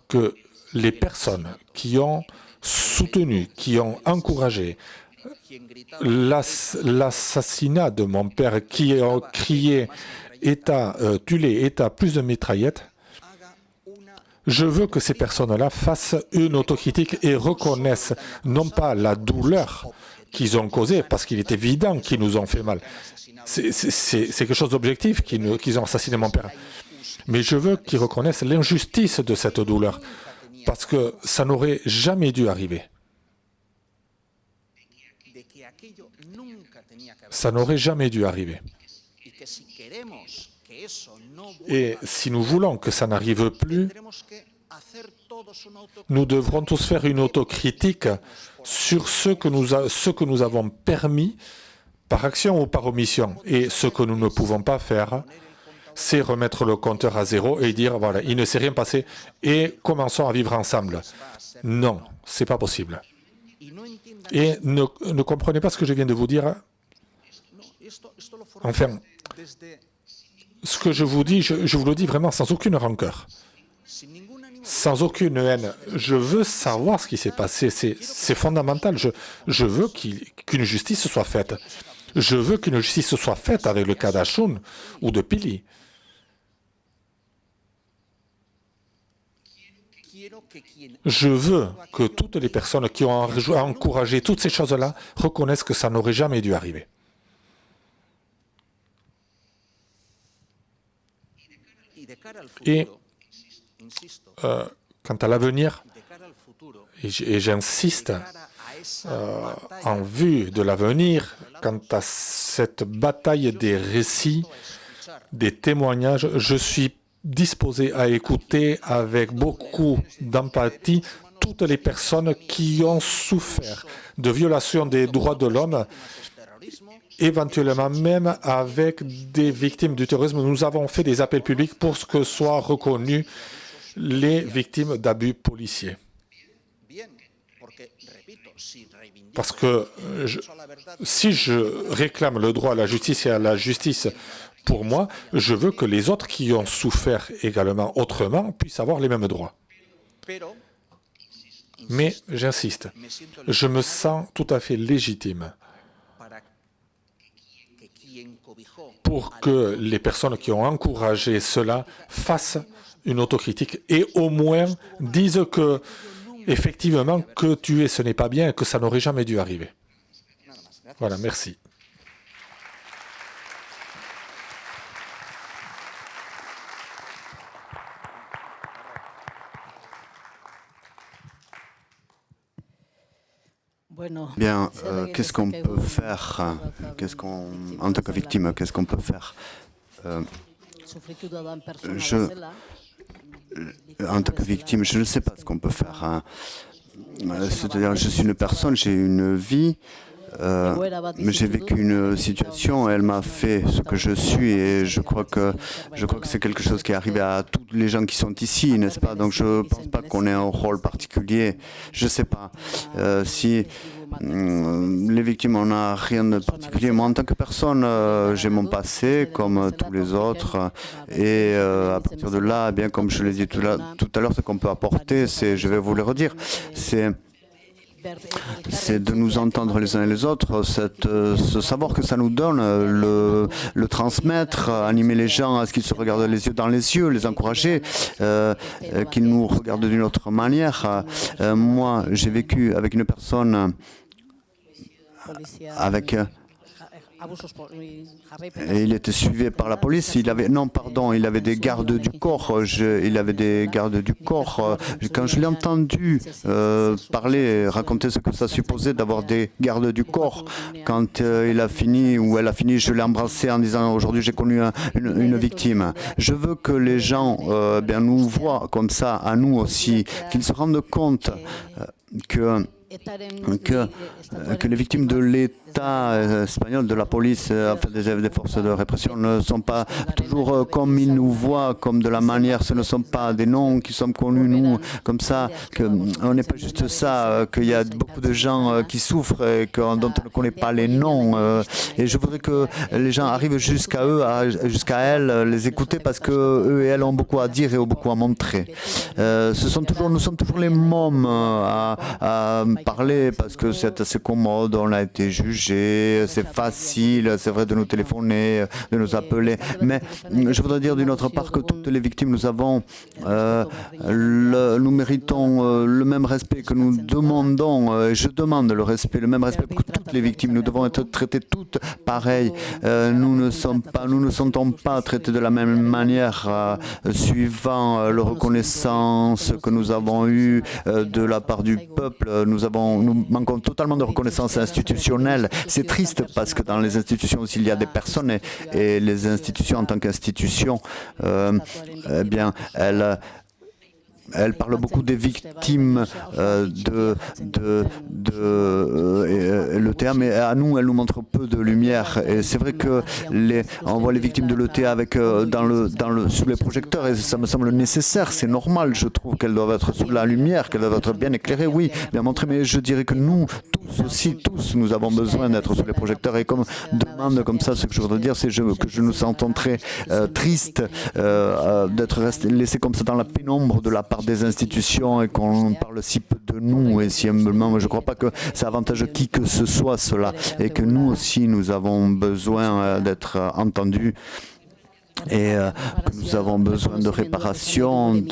que les personnes qui ont soutenu, qui ont encouragé l'assassinat de mon père, qui ont crié « État, tue-les, État, plus de mitraillettes », je veux que ces personnes-là fassent une autocritique et reconnaissent non pas la douleur qu'ils ont causée, parce qu'il est évident qu'ils nous ont fait mal. C'est quelque chose d'objectif qu'ils ont assassiné mon père. Mais je veux qu'ils reconnaissent l'injustice de cette douleur, parce que ça n'aurait jamais dû arriver. Ça n'aurait jamais dû arriver. Et si nous voulons que ça n'arrive plus, nous devrons tous faire une autocritique sur ce que nous avons permis par action ou par omission. Et ce que nous ne pouvons pas faire, c'est remettre le compteur à zéro et dire, voilà, il ne s'est rien passé et commençons à vivre ensemble. Non, ce n'est pas possible. Et ne comprenez pas ce que je viens de vous dire. Enfin, ce que je vous dis, je vous le dis vraiment sans aucune rancœur, sans aucune haine. Je veux savoir ce qui s'est passé. C'est fondamental. Je veux qu'une justice soit faite. Je veux qu'une justice soit faite avec le cas d'Achun ou de Pili. Je veux que toutes les personnes qui ont encouragé toutes ces choses-là reconnaissent que ça n'aurait jamais dû arriver. Et quant à l'avenir, et j'insiste, en vue de l'avenir, quant à cette bataille des récits, des témoignages, je suis disposé à écouter avec beaucoup d'empathie toutes les personnes qui ont souffert de violations des droits de l'homme, éventuellement même avec des victimes du terrorisme. Nous avons fait des appels publics pour que soient reconnues les victimes d'abus policiers. Parce que si je réclame le droit à la justice et à la justice pour moi, je veux que les autres qui ont souffert également autrement puissent avoir les mêmes droits. Mais j'insiste, je me sens tout à fait légitime pour que les personnes qui ont encouragé cela fassent une autocritique et au moins disent que, effectivement, que tuer ce n'est pas bien et que ça n'aurait jamais dû arriver. Voilà, merci. Bien, qu'est-ce qu'on peut faire en tant que victime, qu'est-ce qu'on peut faire en tant que victime, je ne sais pas ce qu'on peut faire. Hein. C'est-à-dire, je suis une personne, j'ai une vie, mais j'ai vécu une situation, elle m'a fait ce que je suis, et je crois que c'est quelque chose qui est arrivé à tous les gens qui sont ici, n'est-ce pas? Donc je ne pense pas qu'on ait un rôle particulier. Je ne sais pas si les victimes, on n'a rien de particulier. Moi, en tant que personne, j'ai mon passé comme tous les autres, et à partir de là, bien comme je l'ai dit tout à l'heure, ce qu'on peut apporter, c'est, je vais vous le redire, c'est de nous entendre les uns et les autres, ce savoir que ça nous donne, le transmettre, animer les gens à ce qu'ils se regardent les yeux dans les yeux, les encourager, qu'ils nous regardent d'une autre manière. Moi, j'ai vécu avec une personne avec Et il était suivi par la police. Il avait, non, pardon, il avait des gardes du corps. Il avait des gardes du corps. Quand je l'ai entendu parler, raconter ce que ça supposait d'avoir des gardes du corps, quand il a fini ou elle a fini, je l'ai embrassé en disant aujourd'hui j'ai connu une victime. Je veux que les gens bien nous voient comme ça, à nous aussi, qu'ils se rendent compte que les victimes de l'État espagnol, de la police, enfin des forces de répression, ne sont pas toujours comme ils nous voient, comme de la manière, ce ne sont pas des noms qui sont connus, nous, comme ça, on n'est pas juste ça, qu'il y a beaucoup de gens qui souffrent et dont on ne connaît pas les noms. Et je voudrais que les gens arrivent jusqu'à eux, jusqu'à elles, les écouter parce que eux et elles ont beaucoup à dire et ont beaucoup à montrer. Nous sommes toujours les mômes à parler parce que c'est assez commode, on a été jugé, c'est facile, c'est vrai de nous téléphoner, de nous appeler, mais je voudrais dire d'une autre part que toutes les victimes, nous méritons le même respect que nous demandons, je demande le respect, le même respect que toutes les victimes, nous devons être traitées toutes pareilles, nous ne sentons pas traités de la même manière suivant la reconnaissance que nous avons eue de la part du peuple, nous manquons totalement de reconnaissance institutionnelle. C'est triste parce que dans les institutions aussi, il y a des personnes et les institutions en tant qu'institutions, eh bien, elle parle beaucoup des victimes de l'ETA, mais à nous, elle nous montre peu de lumière. Et c'est vrai que on voit les victimes de l'ETA sous les projecteurs, et ça me semble nécessaire, c'est normal. Je trouve qu'elles doivent être sous la lumière, qu'elles doivent être bien éclairées, oui, bien montrées. Mais je dirais que nous, tous, nous avons besoin d'être sous les projecteurs. Et comme demande comme ça, ce que je voudrais dire, c'est que je nous sentons très tristes d'être laissés comme ça dans la pénombre de la part des institutions et qu'on parle si peu de nous et si humblement. Je ne crois pas que ça avantage qui que ce soit cela, et que nous aussi nous avons besoin d'être entendus. Et que nous avons besoin de réparation,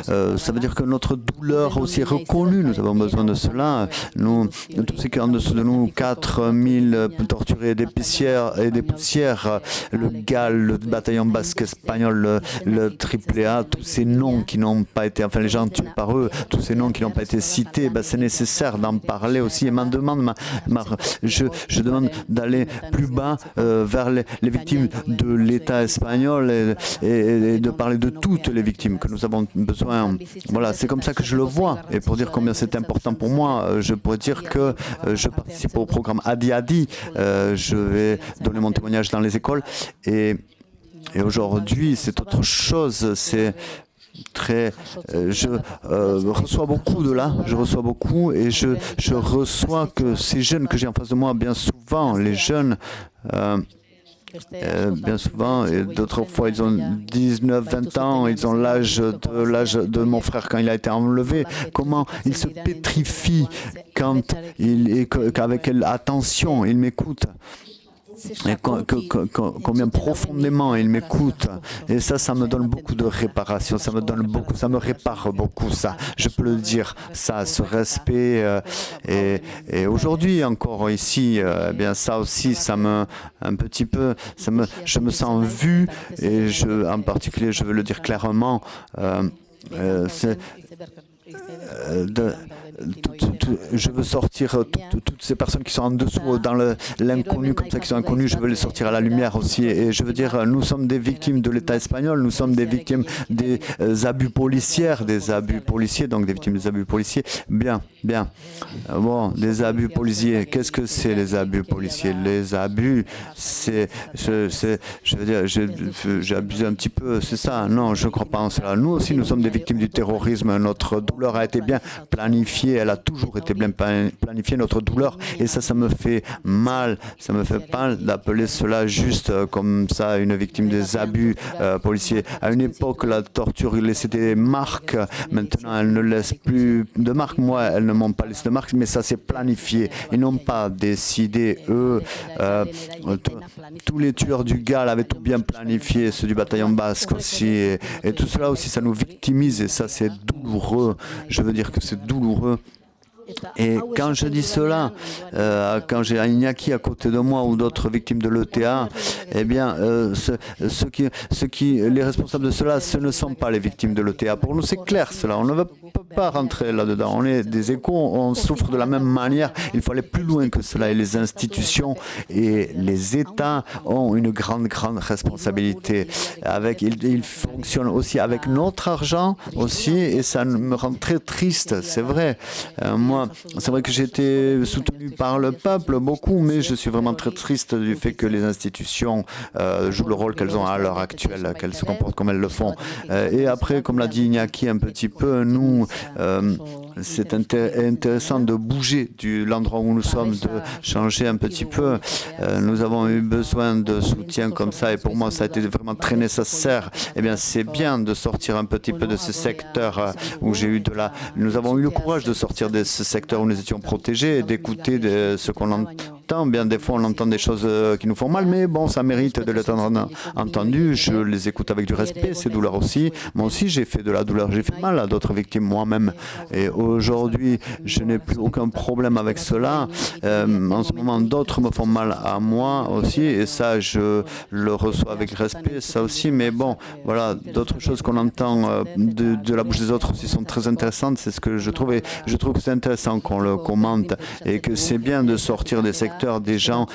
ça veut dire que notre douleur aussi est reconnue, nous avons besoin de cela. Nous, tous ceux qui sont en dessous de nous, 4000 torturés et des poussières, le GAL, le bataillon basque espagnol, le AAA, tous ces noms qui n'ont pas été, enfin les gens tués par eux, tous ces noms qui n'ont pas été cités, c'est nécessaire d'en parler aussi. Et je demande d'aller plus bas vers les victimes de l'État espagnol, et de parler de toutes les victimes que nous avons besoin. Voilà, c'est comme ça que je le vois. Et pour dire combien c'est important pour moi, je pourrais dire que je participe au programme Adi Adi. Je vais donner mon témoignage dans les écoles. Et aujourd'hui, c'est autre chose. C'est très, je reçois beaucoup de là, je reçois beaucoup, et je reçois que ces jeunes que j'ai en face de moi, bien souvent, les jeunes, bien souvent, et d'autres fois ils ont 19, 20 ans, ils ont l'âge de mon frère quand il a été enlevé. Comment ils se pétrifient qu'avec quelle attention ils m'écoutent. Et combien profondément il m'écoute, et ça me donne beaucoup de réparation, ça me répare beaucoup, ça, je peux le dire, ça, ce respect, et aujourd'hui encore ici, eh bien ça aussi, ça me, un petit peu, je me sens vu, et en particulier, je veux le dire clairement, je veux sortir toutes ces personnes qui sont en dessous, dans l'inconnu, comme ça, qui sont inconnues, je veux les sortir à la lumière aussi. Et je veux dire, nous sommes des victimes de l'État espagnol, nous sommes des victimes des abus policiers, donc des victimes des abus policiers. Bien. Bon, des abus policiers. Qu'est-ce que c'est les abus policiers? Les abus, je veux dire, j'ai abusé un petit peu, c'est ça? Non, je ne crois pas en cela. Nous aussi, nous sommes des victimes du terrorisme. Notre douleur a été bien planifiée, elle a toujours été bien planifiée, notre douleur, et ça me fait mal. Ça me fait mal d'appeler cela juste comme ça une victime des abus policiers. À une époque, la torture laissait des marques. Maintenant, elle ne laisse plus de marques. Moi, elles ne m'ont pas laissé de marques, mais ça s'est planifié. Ils n'ont pas décidé, eux. Tous les tueurs du GAL avaient tout bien planifié, ceux du bataillon basque aussi. Et tout cela aussi, ça nous victimise, et ça, c'est douloureux. Je veux dire que c'est douloureux. Et quand je dis cela, quand j'ai un Iñaki à côté de moi ou d'autres victimes de l'ETA, eh bien, les responsables de cela, ce ne sont pas les victimes de l'ETA. Pour nous, c'est clair cela. On ne peut pas rentrer là-dedans. On est des échos, on souffre de la même manière. Il faut aller plus loin que cela. Et les institutions et les États ont une grande responsabilité. Ils fonctionnent aussi avec notre argent aussi, et ça me rend très triste, c'est vrai. Moi, c'est vrai que j'ai été soutenu par le peuple beaucoup, mais je suis vraiment très triste du fait que les institutions jouent le rôle qu'elles ont à l'heure actuelle, qu'elles se comportent comme elles le font. Et après, comme l'a dit Iñaki un petit peu, nous, c'est intéressant de bouger de l'endroit où nous sommes, de changer un petit peu. Nous avons eu besoin de soutien comme ça, et pour moi, ça a été vraiment très nécessaire. Eh bien, c'est bien de sortir un petit peu de ce secteur où j'ai eu Nous avons eu le courage de sortir de ce secteur où nous étions protégés et d'écouter ce qu'on entend. Bien, des fois, on entend des choses qui nous font mal, mais bon, ça mérite de l'être entendu. Je les écoute avec du respect, ces douleurs aussi. Moi aussi, j'ai fait de la douleur, j'ai fait mal à d'autres victimes moi-même. Et aujourd'hui, je n'ai plus aucun problème avec cela. En ce moment, d'autres me font mal à moi aussi, et ça, je le reçois avec respect, ça aussi. Mais bon, voilà, d'autres choses qu'on entend de la bouche des autres aussi sont très intéressantes. C'est ce que je trouve, et je trouve que c'est intéressant qu'on le commente, et que c'est bien de sortir des secteurs des gens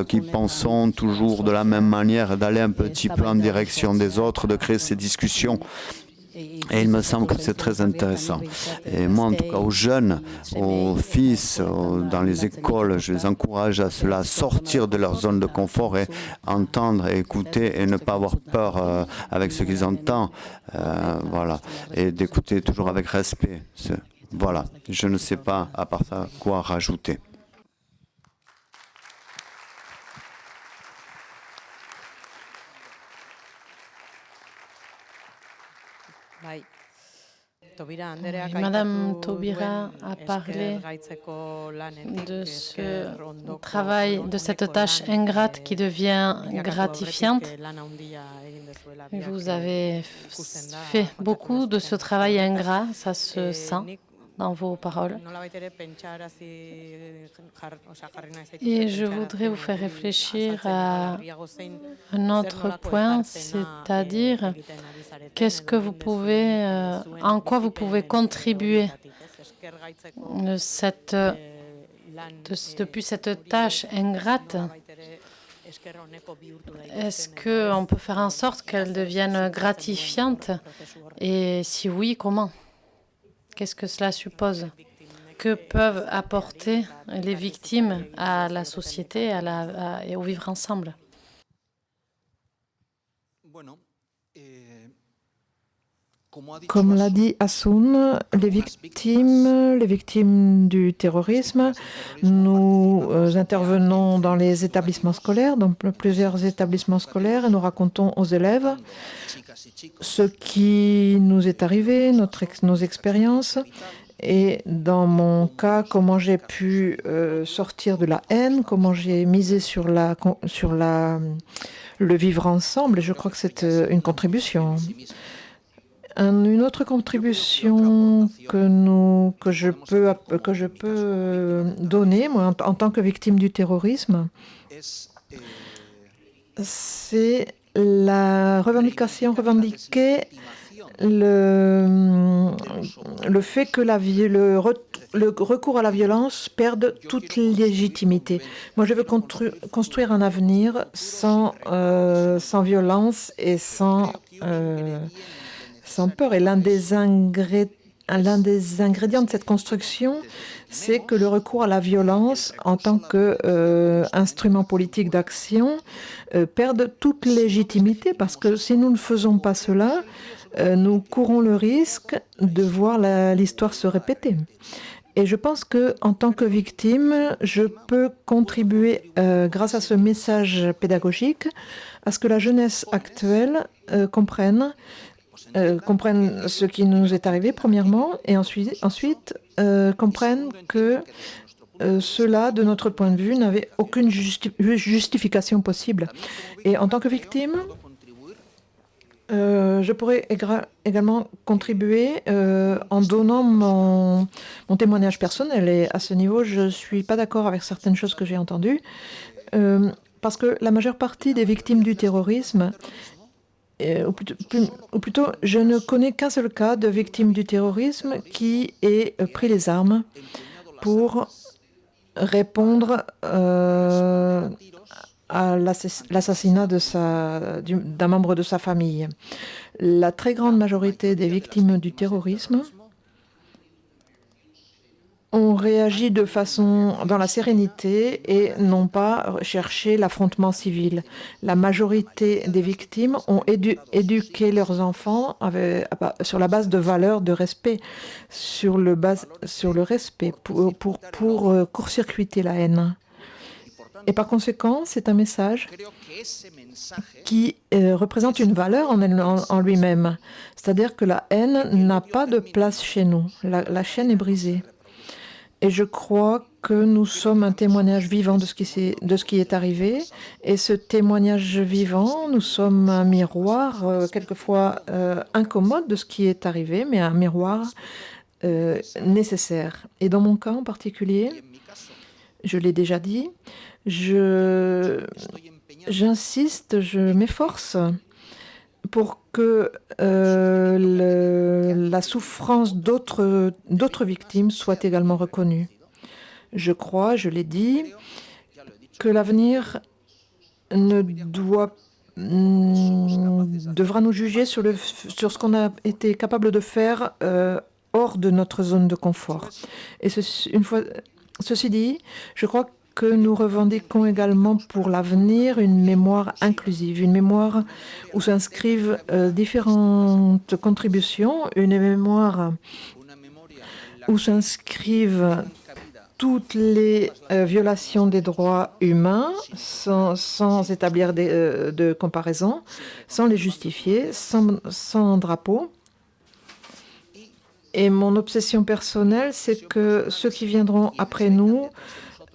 qui pensent toujours de la même manière, d'aller un petit peu en direction des autres, de créer ces discussions. Et il me semble que c'est très intéressant. Et moi, en tout cas, aux jeunes, aux fils, dans les écoles, je les encourage à cela, sortir de leur zone de confort et entendre, et écouter, et ne pas avoir peur avec ce qu'ils entendent. Voilà. Et d'écouter toujours avec respect. Voilà. Je ne sais pas, à part ça, quoi rajouter. Madame Taubira a parlé de ce travail, de cette tâche ingrate qui devient gratifiante. Vous avez fait beaucoup de ce travail ingrat, ça se sent dans vos paroles. Et je voudrais vous faire réfléchir à un autre point, c'est-à-dire en quoi vous pouvez contribuer depuis cette tâche ingrate. Est-ce qu'on peut faire en sorte qu'elle devienne gratifiante? Et si oui, comment? Qu'est-ce que cela suppose? Que peuvent apporter les victimes à la société et au vivre ensemble? Comme l'a dit Hassoun, les victimes du terrorisme, nous intervenons dans les établissements scolaires, dans plusieurs établissements scolaires, et nous racontons aux élèves ce qui nous est arrivé, nos expériences, et dans mon cas, comment j'ai pu sortir de la haine, comment j'ai misé sur le vivre ensemble. Je crois que c'est une contribution. Une autre contribution que je peux donner, moi, en tant que victime du terrorisme, c'est revendiquer le fait que le recours à la violence perde toute légitimité. Moi, je veux construire un avenir sans violence et sans peur. Et l'un des ingrédients de cette construction, c'est que le recours à la violence en tant qu'instrument politique d'action perde toute légitimité, parce que si nous ne faisons pas cela, nous courons le risque de voir l'histoire se répéter. Et je pense qu'en tant que victime, je peux contribuer, grâce à ce message pédagogique, à ce que la jeunesse actuelle comprenne ce qui nous est arrivé, premièrement, et ensuite comprennent que cela, de notre point de vue, n'avait aucune justification possible. Et en tant que victime, Je pourrais également contribuer en donnant mon témoignage personnel. Et à ce niveau, je ne suis pas d'accord avec certaines choses que j'ai entendues, parce que la majeure partie des victimes du terrorisme, ou plutôt, je ne connais qu'un seul cas de victime du terrorisme qui ait pris les armes pour répondre à l'assassinat d'un membre de sa famille. La très grande majorité des victimes du terrorisme ont réagi dans la sérénité et n'ont pas cherché l'affrontement civil. La majorité des victimes ont éduqué leurs enfants sur la base de valeurs de respect, sur le respect pour court-circuiter la haine. Et par conséquent, c'est un message qui représente une valeur en lui-même. C'est-à-dire que la haine n'a pas de place chez nous. La chaîne est brisée. Et je crois que nous sommes un témoignage vivant de ce qui est arrivé. Et ce témoignage vivant, nous sommes un miroir, quelquefois incommode de ce qui est arrivé, mais un miroir nécessaire. Et dans mon cas en particulier, je l'ai déjà dit, j'insiste, je m'efforce pour que la souffrance d'autres victimes soit également reconnue. Je crois, je l'ai dit, que l'avenir devra nous juger sur ce qu'on a été capable de faire hors de notre zone de confort. Et ceci dit, je crois que nous revendiquons également pour l'avenir une mémoire inclusive, une mémoire où s'inscrivent différentes contributions, une mémoire où s'inscrivent toutes les violations des droits humains sans établir de comparaison, sans les justifier, sans drapeau. Et mon obsession personnelle, c'est que ceux qui viendront après nous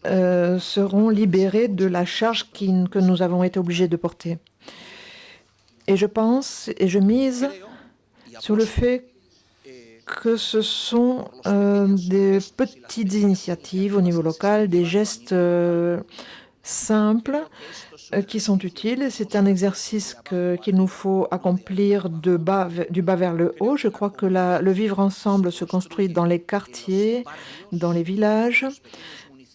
seront libérés de la charge que nous avons été obligés de porter. Et je pense et je mise sur le fait que ce sont des petites initiatives au niveau local, des gestes simples qui sont utiles. C'est un exercice qu'il nous faut accomplir du bas vers le haut. Je crois que le vivre ensemble se construit dans les quartiers, dans les villages,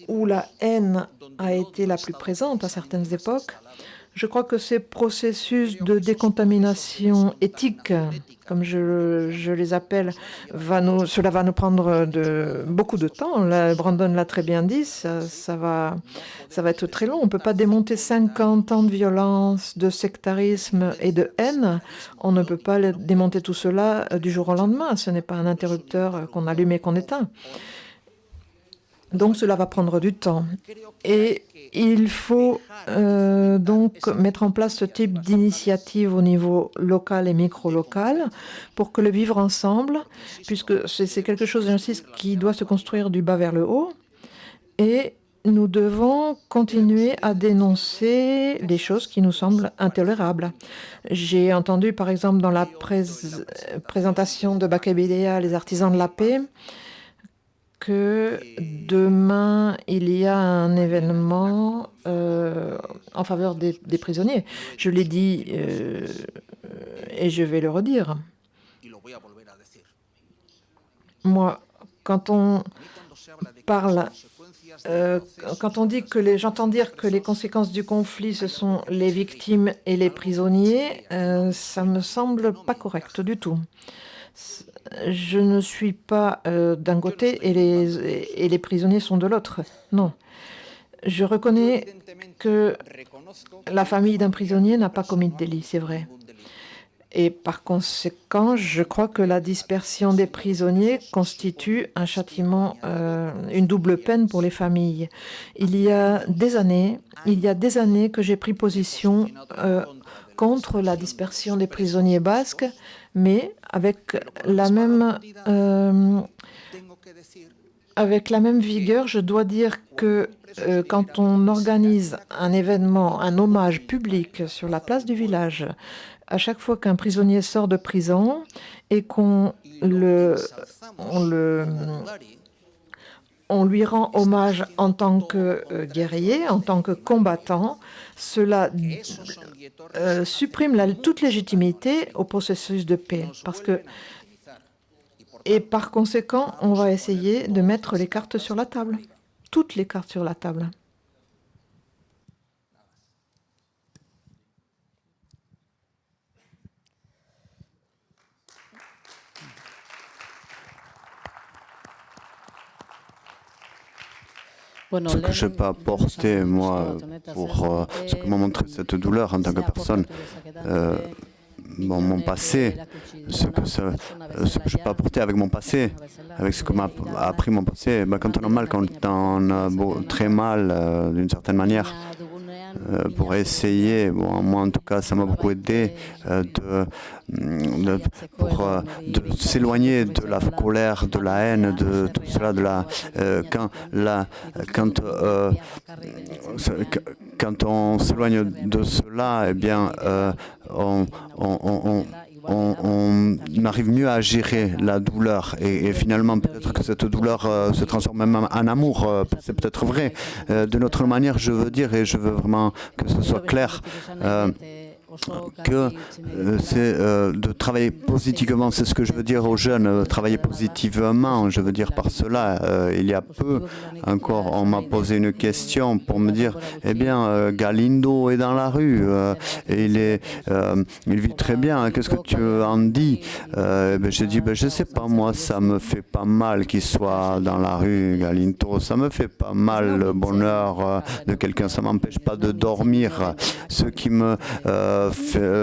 où la haine a été la plus présente à certaines époques. Je crois que ces processus de décontamination éthique, comme je les appelle, cela va nous prendre beaucoup de temps. Brandon l'a très bien dit, ça va être très long. On ne peut pas démonter 50 ans de violence, de sectarisme et de haine. On ne peut pas démonter tout cela du jour au lendemain. Ce n'est pas un interrupteur qu'on allume et qu'on éteint. Donc cela va prendre du temps. Et il faut donc mettre en place ce type d'initiative au niveau local et micro-local pour que le vivre ensemble, puisque c'est quelque chose, j'insiste, qui doit se construire du bas vers le haut. Et nous devons continuer à dénoncer les choses qui nous semblent intolérables. J'ai entendu, par exemple, dans la présentation de Bakabidea, les artisans de la paix, que demain, il y a un événement en faveur des prisonniers. Je l'ai dit et je vais le redire. Moi, quand on parle, quand on dit que j'entends dire que les conséquences du conflit, ce sont les victimes et les prisonniers, ça me semble pas correct du tout. Je ne suis pas d'un côté et les prisonniers sont de l'autre. Non. Je reconnais que la famille d'un prisonnier n'a pas commis de délit, c'est vrai. Et par conséquent, je crois que la dispersion des prisonniers constitue un châtiment, une double peine pour les familles. Il y a des années que j'ai pris position contre la dispersion des prisonniers basques, mais avec la même Avec la même vigueur, je dois dire que quand on organise un événement, un hommage public sur la place du village, à chaque fois qu'un prisonnier sort de prison et on lui rend hommage en tant que guerrier, en tant que combattant, cela supprime toute légitimité au processus de paix. Et par conséquent, on va essayer de mettre les cartes sur la table, toutes les cartes sur la table. Ce que je peux apporter, moi, pour ce que m'a montré cette douleur en tant que personne, mon passé, ce que je peux apporter avec mon passé, avec ce que m'a appris mon passé, quand on a mal, quand on a très mal d'une certaine manière, pour essayer, moi en tout cas ça m'a beaucoup aidé de s'éloigner de la colère, de la haine, de tout cela, quand on s'éloigne de cela, eh bien on arrive mieux à gérer la douleur et finalement peut-être que cette douleur se transforme même en amour, c'est peut-être vrai. De notre manière, je veux dire, et je veux vraiment que ce soit clair, que c'est de travailler positivement, c'est ce que je veux dire aux jeunes, travailler positivement, je veux dire par cela, il y a peu encore, on m'a posé une question pour me dire, eh bien, Galindo est dans la rue, et il vit très bien, qu'est-ce que tu en dis? J'ai dit, je sais pas, moi, ça me fait pas mal qu'il soit dans la rue, Galindo, ça me fait pas mal le bonheur de quelqu'un, ça m'empêche pas de dormir, ce qui me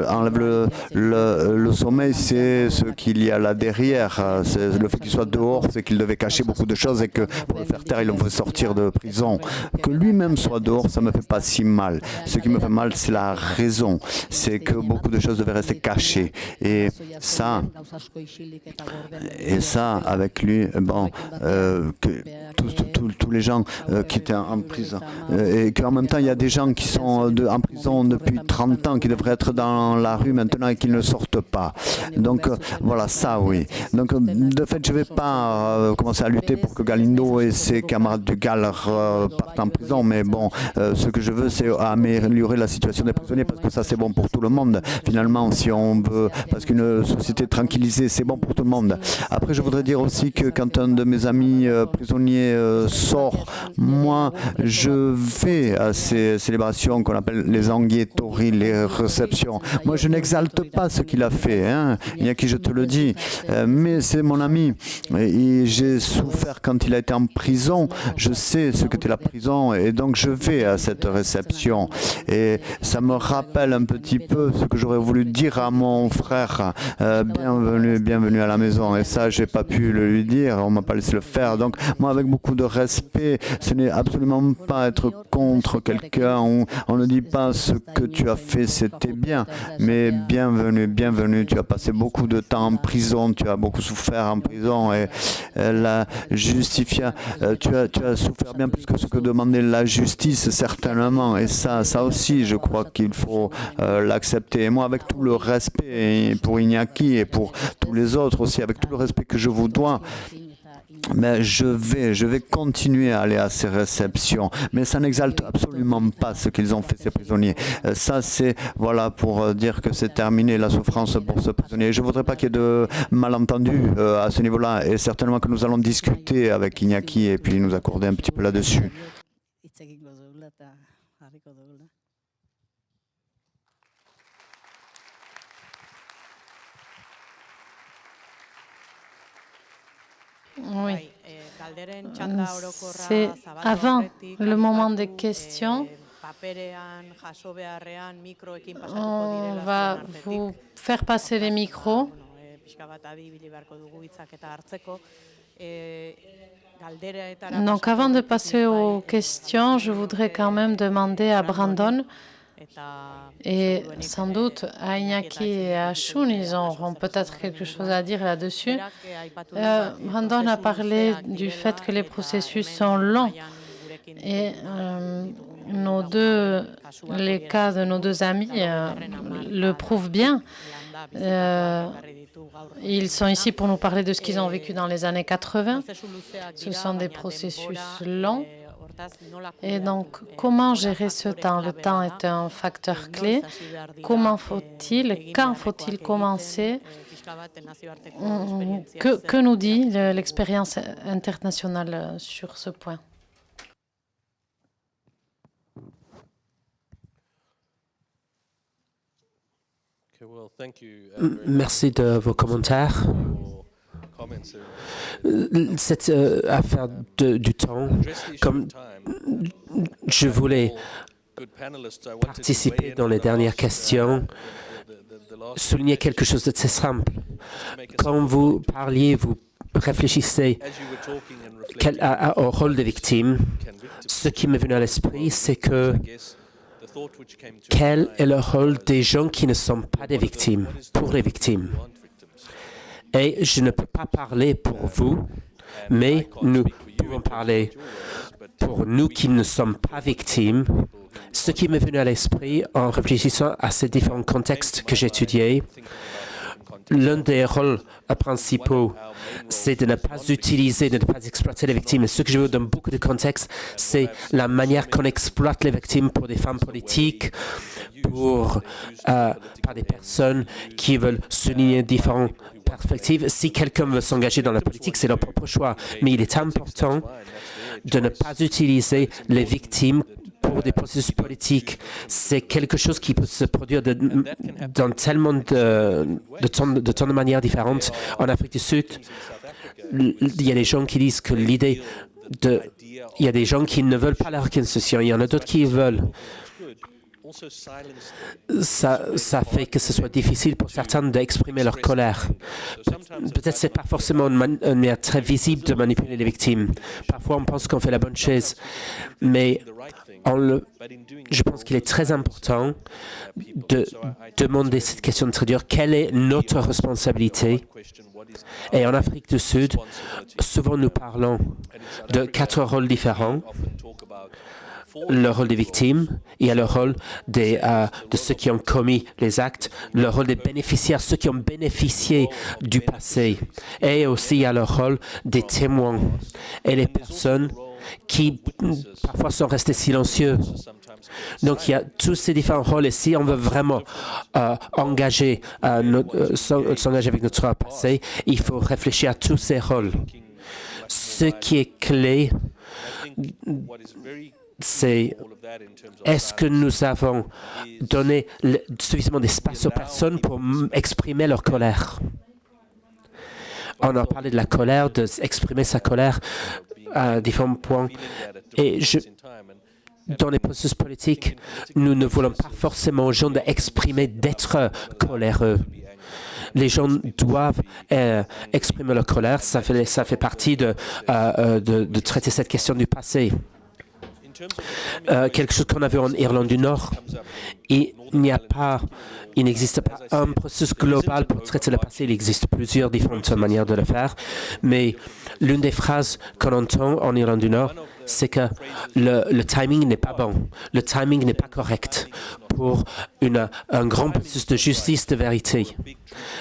enlève le sommeil, c'est ce qu'il y a là derrière. C'est le fait qu'il soit dehors, c'est qu'il devait cacher beaucoup de choses et que pour le faire taire, il veut sortir de prison. Que lui-même soit dehors, ça me fait pas si mal. Ce qui me fait mal, c'est la raison. C'est que beaucoup de choses devaient rester cachées. Et ça avec lui, tous les gens qui étaient en prison. Et qu'en même temps, il y a des gens qui sont en prison depuis 30 ans, qui devraient être dans la rue maintenant et qui ne sortent pas. Donc voilà, ça oui. Donc de fait, je ne vais pas commencer à lutter pour que Galindo et ses camarades de Galles partent en prison, mais bon, ce que je veux, c'est améliorer la situation des prisonniers, parce que ça, c'est bon pour tout le monde. Finalement, si on veut, parce qu'une société tranquillisée, c'est bon pour tout le monde. Après, je voudrais dire aussi que quand un de mes amis prisonniers sort, moi, je vais à ces célébrations qu'on appelle les anguiettori, les réceptions. Moi, je n'exalte pas ce qu'il a fait, hein. Il y a qui je te le dis, mais c'est mon ami. Et j'ai souffert quand il a été en prison. Je sais ce qu'était la prison et donc je vais à cette réception. Et ça me rappelle un petit peu ce que j'aurais voulu dire à mon frère. Bienvenue à la maison. Et ça, j'ai pas pu le lui dire. On m'a pas laissé le faire. Donc, moi, avec beaucoup de respect, ce n'est absolument pas être contre quelqu'un. On ne dit pas ce que tu as fait, c'était bien. Mais bienvenue. Tu as passé beaucoup de temps en prison. Tu as beaucoup souffert en prison. Et la justicia, tu as souffert bien plus que ce que demandait la justice, certainement. Et ça aussi, je crois qu'il faut l'accepter. Et moi, avec tout le respect pour Iñaki et pour tous les autres aussi, avec tout le respect que je vous dois, mais je vais continuer à aller à ces réceptions. Mais ça n'exalte absolument pas ce qu'ils ont fait, ces prisonniers. Ça, c'est, voilà, pour dire que c'est terminé la souffrance pour ce prisonnier. Je ne voudrais pas qu'il y ait de malentendus à ce niveau-là. Et certainement que nous allons discuter avec Iñaki et puis nous accorder un petit peu là-dessus. Oui. C'est avant le moment des questions. On va vous faire passer les micros. Donc avant de passer aux questions, je voudrais quand même demander à Brandon Et sans doute, à Iñaki et à Shun, ils auront peut-être quelque chose à dire là-dessus. Brandon a parlé du fait que les processus sont longs. Et les cas de nos deux amis le prouvent bien. Ils sont ici pour nous parler de ce qu'ils ont vécu dans les années 80. Ce sont des processus longs. Et donc, comment gérer ce temps? Le temps est un facteur clé. Quand faut-il commencer? Que nous dit l'expérience internationale sur ce point? Merci de vos commentaires. Cette affaire du temps, comme je voulais participer dans les dernières questions, souligner quelque chose de très simple. Quand vous parliez, vous réfléchissez au rôle des victimes. Ce qui m'est venu à l'esprit, c'est que quel est le rôle des gens qui ne sont pas des victimes, pour les victimes? Et je ne peux pas parler pour vous, mais nous pouvons parler pour nous qui ne sommes pas victimes. Ce qui m'est venu à l'esprit en réfléchissant à ces différents contextes que j'ai étudiés, l'un des rôles principaux, c'est de ne pas utiliser, de ne pas exploiter les victimes. Et ce que je veux dans beaucoup de contextes, c'est la manière qu'on exploite les victimes pour des femmes politiques, par des personnes qui veulent souligner différentes perspectives. Si quelqu'un veut s'engager dans la politique, c'est leur propre choix. Mais il est important de ne pas utiliser les victimes pour des processus politiques. C'est quelque chose qui peut se produire dans tellement de tant de manières différentes. En Afrique du Sud, il y a des gens qui disent que il y a des gens qui ne veulent pas la réconciliation, il y en a d'autres qui veulent. Ça fait que ce soit difficile pour certains d'exprimer leur colère. Peut-être c'est pas forcément une manière très visible de manipuler les victimes. Parfois, on pense qu'on fait la bonne chose, mais je pense qu'il est très important de demander cette question très dure. Quelle est notre responsabilité? Et en Afrique du Sud, souvent nous parlons de 4 rôles différents. Le rôle des victimes, il y a le rôle de ceux qui ont commis les actes, le rôle des bénéficiaires, ceux qui ont bénéficié du passé, et aussi il y a le rôle des témoins et les personnes qui parfois sont restées silencieux. Donc il y a tous ces différents rôles et si on veut vraiment s'engager avec notre passé, il faut réfléchir à tous ces rôles. Ce qui est clé, c'est est-ce que nous avons donné suffisamment d'espace aux personnes pour exprimer leur colère? On a parlé de la colère, d'exprimer sa colère à différents points. Et dans les processus politiques, nous ne voulons pas forcément aux gens d'exprimer, d'être coléreux. Les gens doivent exprimer leur colère. Ça fait partie de traiter cette question du passé. Quelque chose qu'on a vu en Irlande du Nord, il n'existe pas un processus global pour traiter le passé. Il existe plusieurs différentes manières de le faire, mais l'une des phrases qu'on entend en Irlande du Nord, c'est que le timing n'est pas bon, le timing n'est pas correct pour un grand processus de justice, de vérité,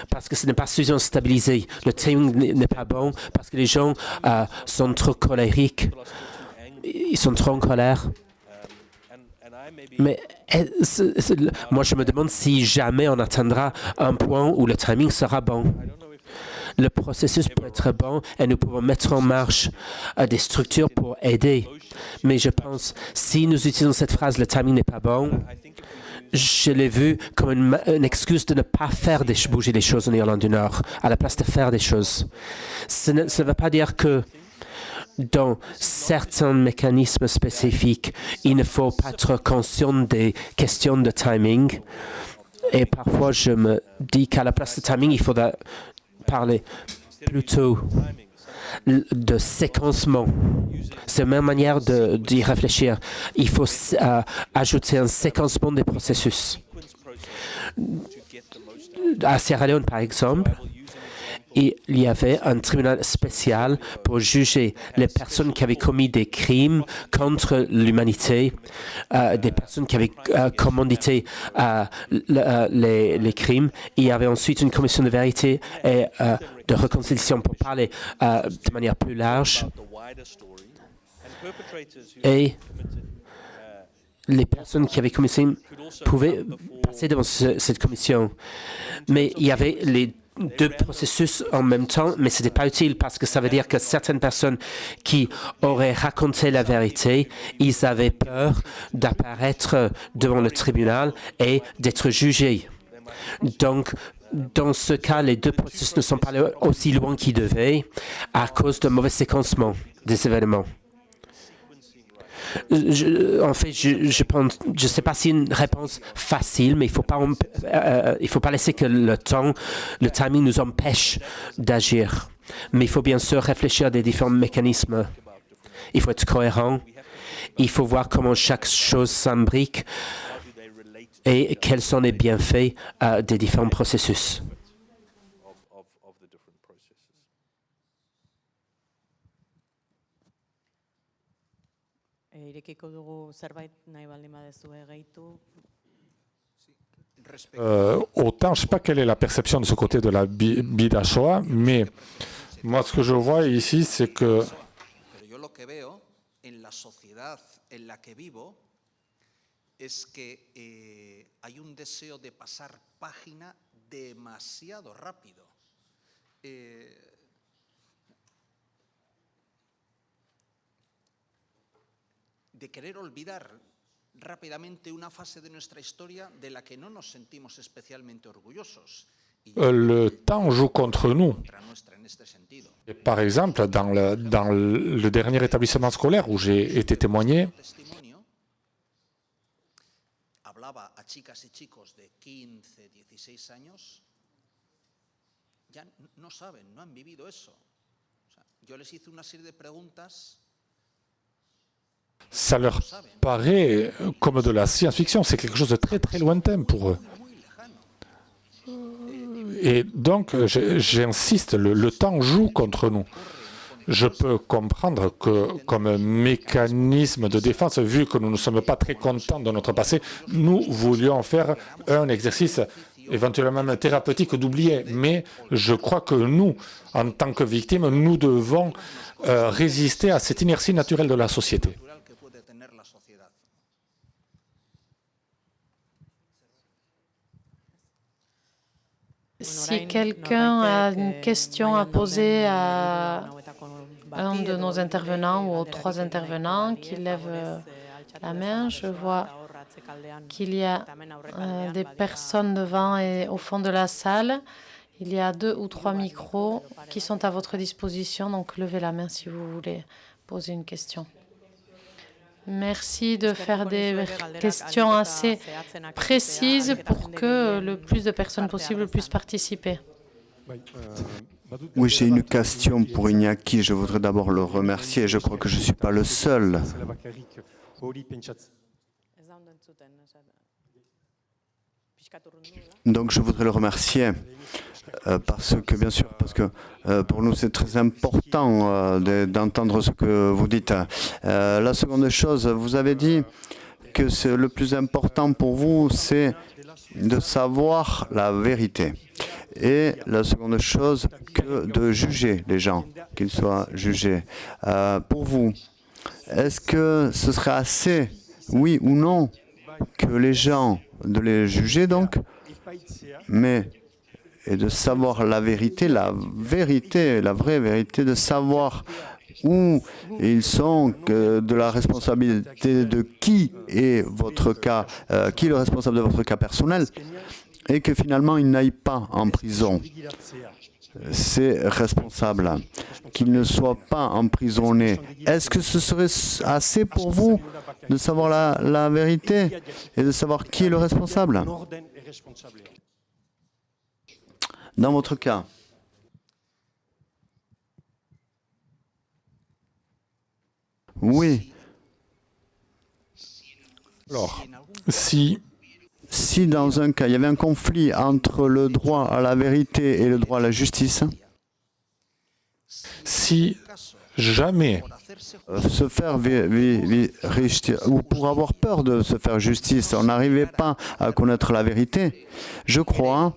parce que ce n'est pas suffisamment stabilisé. Le timing n'est pas bon parce que les gens sont trop colériques. Ils sont trop en colère. Mais moi, je me demande si jamais on atteindra un point où le timing sera bon. Le processus peut être bon et nous pouvons mettre en marche des structures pour aider. Mais je pense, si nous utilisons cette phrase, le timing n'est pas bon, je l'ai vu comme une excuse de ne pas bouger les choses en Irlande du Nord, à la place de faire des choses. Ça ne veut pas dire que dans certains mécanismes spécifiques, il ne faut pas être conscient des questions de timing. Et parfois, je me dis qu'à la place de timing, il faut parler plutôt de séquencement. C'est la même manière d'y réfléchir. Il faut ajouter un séquencement des processus. À Sierra Leone, par exemple, il y avait un tribunal spécial pour juger les personnes qui avaient commis des crimes contre l'humanité, des personnes qui avaient commandité les crimes. Il y avait ensuite une commission de vérité et de réconciliation pour parler de manière plus large. Et les personnes qui avaient commis ces crimes pouvaient passer devant cette commission. Mais il y avait les deux processus en même temps, mais ce n'était pas utile parce que ça veut dire que certaines personnes qui auraient raconté la vérité, ils avaient peur d'apparaître devant le tribunal et d'être jugés. Donc, dans ce cas, les deux processus ne sont pas allés aussi loin qu'ils devaient à cause d'un mauvais séquencement des événements. En fait, je pense, je ne sais pas si une réponse facile, mais il faut pas laisser que le timing nous empêche d'agir. Mais il faut bien sûr réfléchir à des différents mécanismes. Il faut être cohérent. Il faut voir comment chaque chose s'imbrique et quels sont les bienfaits des différents processus. Autant, je ne sais pas quelle est la perception de ce côté de la Bida Shoah, mais moi, ce que je vois ici, c'est que es que hay un deseo de pasar página demasiado rápido. De querer olvidar rápidamente una fase de nuestra historia de la que no nos sentimos especialmente orgullosos. Le temps joue contre nous. Et par exemple, dans le dernier établissement scolaire où j'ai été témoigné, hablaba a chicas y chicos de 15, 16 años, ya no saben, no han vivido eso. O sea, yo les hice una serie de preguntas. Ça leur paraît comme de la science-fiction, c'est quelque chose de très très lointain pour eux. Et donc, j'insiste, le temps joue contre nous. Je peux comprendre que comme un mécanisme de défense, vu que nous ne sommes pas très contents de notre passé, nous voulions faire un exercice éventuellement même thérapeutique d'oublier. Mais je crois que nous, en tant que victimes, nous devons résister à cette inertie naturelle de la société. Si quelqu'un a une question à poser à un de nos intervenants ou aux trois intervenants qui lèvent la main, je vois qu'il y a des personnes devant et au fond de la salle. Il y a 2 ou 3 micros qui sont à votre disposition, donc levez la main si vous voulez poser une question. Merci de faire des questions assez précises pour que le plus de personnes possible puissent participer. Oui, j'ai une question pour Iñaki. Je voudrais d'abord le remercier. Je crois que je ne suis pas le seul. Donc, je voudrais le remercier parce que, bien sûr, pour nous, c'est très important d'entendre ce que vous dites. La seconde chose, vous avez dit que le plus important pour vous, c'est de savoir la vérité. Et la seconde chose, que de juger les gens, qu'ils soient jugés. Pour vous, est-ce que ce serait assez, oui ou non, que les gens, de les juger donc, mais et de savoir la vérité, la vraie vérité, de savoir où ils sont, de la responsabilité de qui est votre cas, qui est le responsable de votre cas personnel, et que finalement ils n'aillent pas en prison. C'est responsable, qu'ils ne soient pas emprisonnés. Est-ce que ce serait assez pour vous de savoir la vérité et de savoir qui est le responsable? Dans votre cas, Oui. Alors, si Si dans un cas, il y avait un conflit entre le droit à la vérité et le droit à la justice, si jamais se faire ou pour avoir peur de se faire justice, on n'arrivait pas à connaître la vérité, je crois,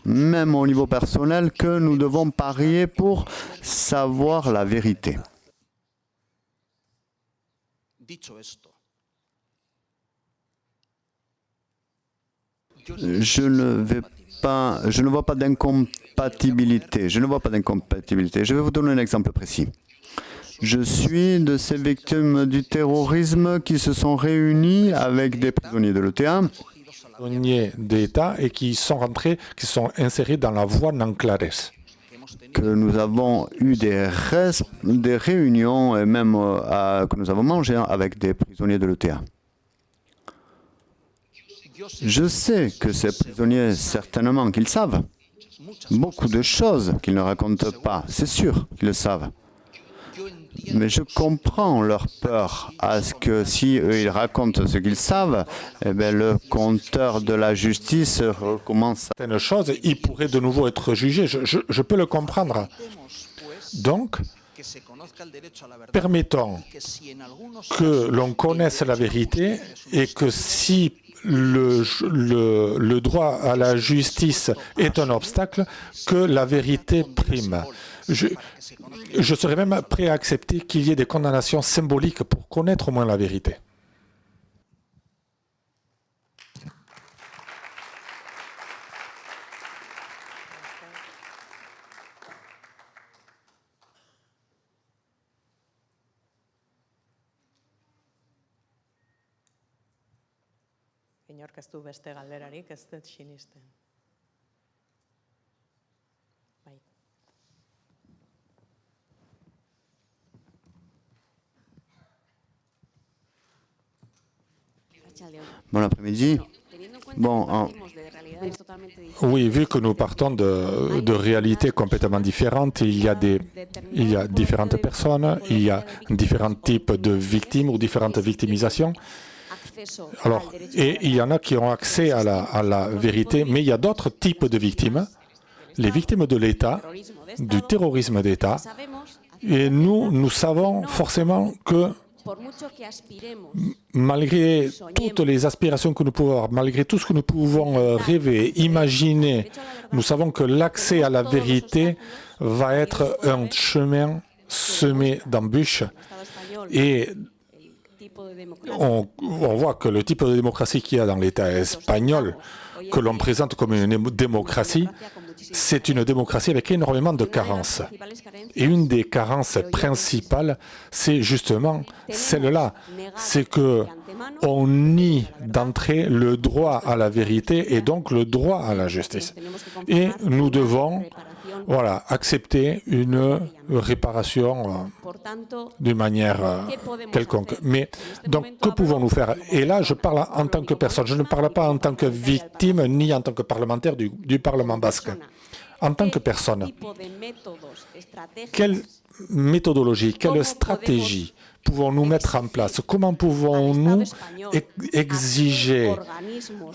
même au niveau personnel, que nous devons parier pour savoir la vérité. Je ne vois pas d'incompatibilité. Je vais vous donner un exemple précis. Je suis de ces victimes du terrorisme qui se sont réunies avec des prisonniers de l'ETA. prisonniers d'État et qui sont rentrés, qui sont insérés dans la voie Nanclares. Que nous avons eu des réunions et même que nous avons mangé avec des prisonniers de l'ETA. Je sais que ces prisonniers, certainement qu'ils savent beaucoup de choses qu'ils ne racontent pas, c'est sûr qu'ils le savent. Mais je comprends leur peur à ce que si eux ils racontent ce qu'ils savent, eh bien, le compteur de la justice recommence. Certaines choses, ils pourraient de nouveau être jugés. Je peux le comprendre. Donc, permettons que l'on connaisse la vérité et que si le droit à la justice est un obstacle, que la vérité prime. Je serais même prêt à accepter qu'il y ait des condamnations symboliques pour connaître au moins la vérité. Inork ez du beste galderarik, ez dut sinisten. Bai. Bon après-midi. Bon, oui, vu que nous partons de réalités complètement différentes, il y a différentes personnes, il y a différents types de victimes ou différentes victimisations. Alors, et il y en a qui ont accès à la vérité, mais il y a d'autres types de victimes, les victimes de l'État, du terrorisme d'État, et nous savons forcément que malgré toutes les aspirations que nous pouvons avoir, malgré tout ce que nous pouvons rêver, imaginer, nous savons que l'accès à la vérité va être un chemin semé d'embûches et on voit que le type de démocratie qu'il y a dans l'État espagnol, que l'on présente comme une démocratie, c'est une démocratie avec énormément de carences. Et une des carences principales, c'est justement celle-là. C'est qu'on nie d'entrée le droit à la vérité et donc le droit à la justice. Et nous devons accepter une réparation d'une manière quelconque. Mais donc, que pouvons-nous faire? Et là, je parle en tant que personne. Je ne parle pas en tant que victime ni en tant que parlementaire du Parlement basque. En tant que personne, quelle méthodologie, quelle stratégie pouvons-nous mettre en place? Comment pouvons-nous exiger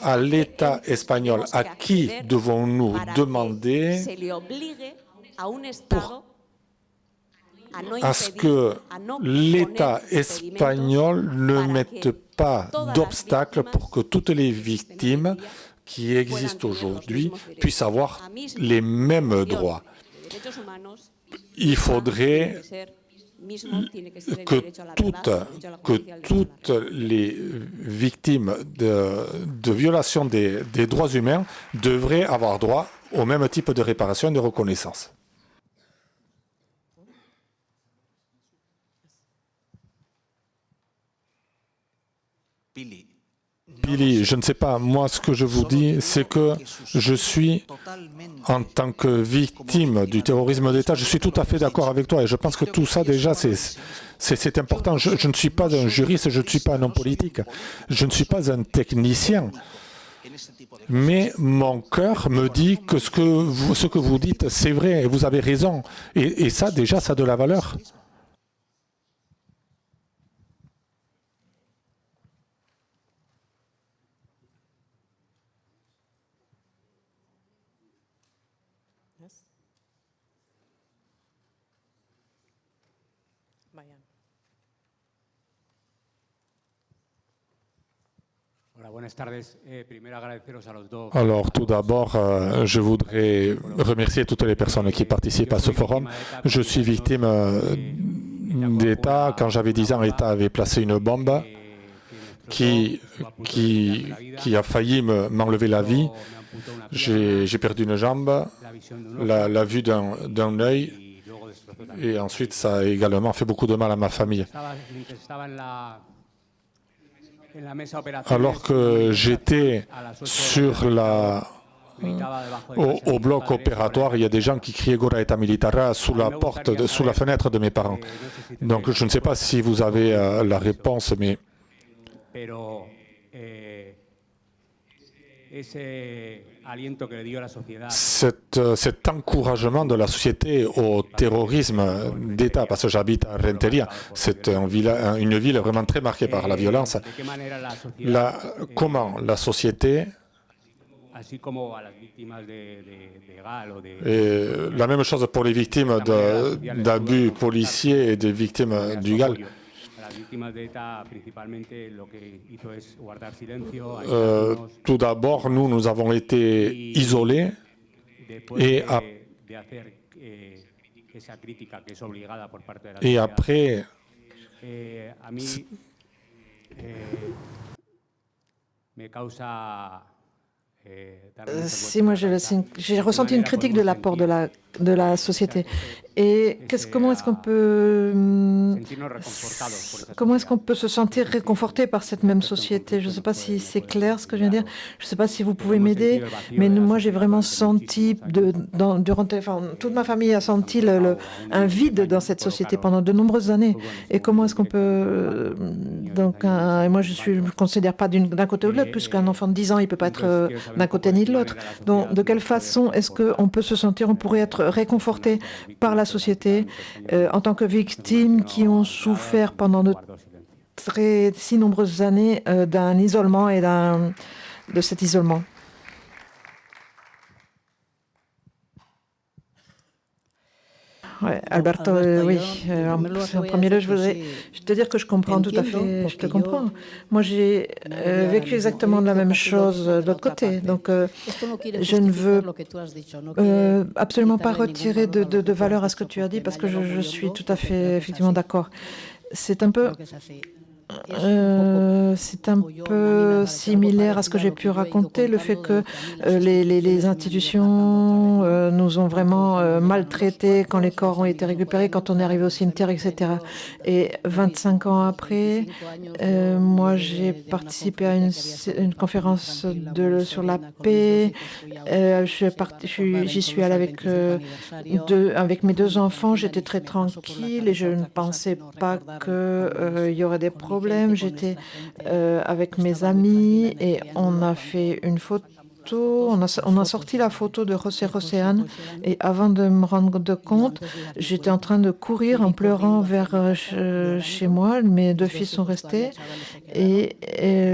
à l'État espagnol, à qui devons-nous demander à ce que l'État espagnol ne mette pas d'obstacles pour que toutes les victimes qui existent aujourd'hui puissent avoir les mêmes droits? Il faudrait que toutes les victimes de violation des droits humains devraient avoir droit au même type de réparation et de reconnaissance. Billy, je ne sais pas, moi ce que je vous dis, c'est que je suis, en tant que victime du terrorisme d'État, je suis tout à fait d'accord avec toi et je pense que tout ça déjà c'est important. Je ne suis pas un juriste, je ne suis pas un homme politique, je ne suis pas un technicien, mais mon cœur me dit que ce que vous dites c'est vrai et vous avez raison et ça déjà ça a de la valeur. más. Vayan. Alors, tout d'abord, je voudrais remercier toutes les personnes qui participent à ce forum. Je suis victime d'État. Quand j'avais 10 ans, l'État avait placé une bombe qui a failli m'enlever la vie. J'ai perdu une jambe, la vue d'un œil, et ensuite ça a également fait beaucoup de mal à ma famille. Alors que j'étais au bloc opératoire, il y a des gens qui criaient Gora eta militara sous la fenêtre de mes parents. Donc je ne sais pas si vous avez la réponse, mais cet encouragement de la société au terrorisme d'État, parce que j'habite à Renteria, c'est une ville vraiment très marquée par la violence. Comment la société, et la même chose pour les victimes d'abus policiers et des victimes du GAL, tout d'abord, nous avons été isolés et après, si moi j'ai ressenti une critique de la part de la société. Et comment est-ce qu'on peut se sentir réconforté par cette même société? Je ne sais pas si c'est clair ce que je viens de dire. Je ne sais pas si vous pouvez m'aider, mais moi j'ai vraiment senti, toute ma famille a senti un vide dans cette société pendant de nombreuses années. Et comment est-ce qu'on peut... moi je ne me considère pas d'un côté ou de l'autre, puisqu'un enfant de 10 ans, il ne peut pas être d'un côté ni de l'autre. Donc de quelle façon est-ce qu'on peut se sentir, on pourrait être réconforté par la société en tant que victimes qui ont souffert pendant de si nombreuses années d'un isolement et de cet isolement. Ouais, Alberto, oui. En premier lieu, je voudrais te dire que je comprends tout à fait. Je te comprends. Moi, j'ai vécu exactement la même chose de l'autre côté. Donc, je ne veux absolument pas retirer de valeur à ce que tu as dit, parce que je suis tout à fait, effectivement, d'accord. C'est un peu similaire à ce que j'ai pu raconter, le fait que les institutions nous ont vraiment maltraités quand les corps ont été récupérés, quand on est arrivé au cimetière, etc. Et 25 ans après, moi j'ai participé à une conférence sur la paix. J'y suis allée avec mes 2 enfants. J'étais très tranquille et je ne pensais pas qu'il y aurait des problèmes. J'étais avec mes amis et on a fait une photo. On a sorti la photo de José Joséan et avant de me rendre compte, j'étais en train de courir en pleurant vers chez moi. Mes 2 fils sont restés et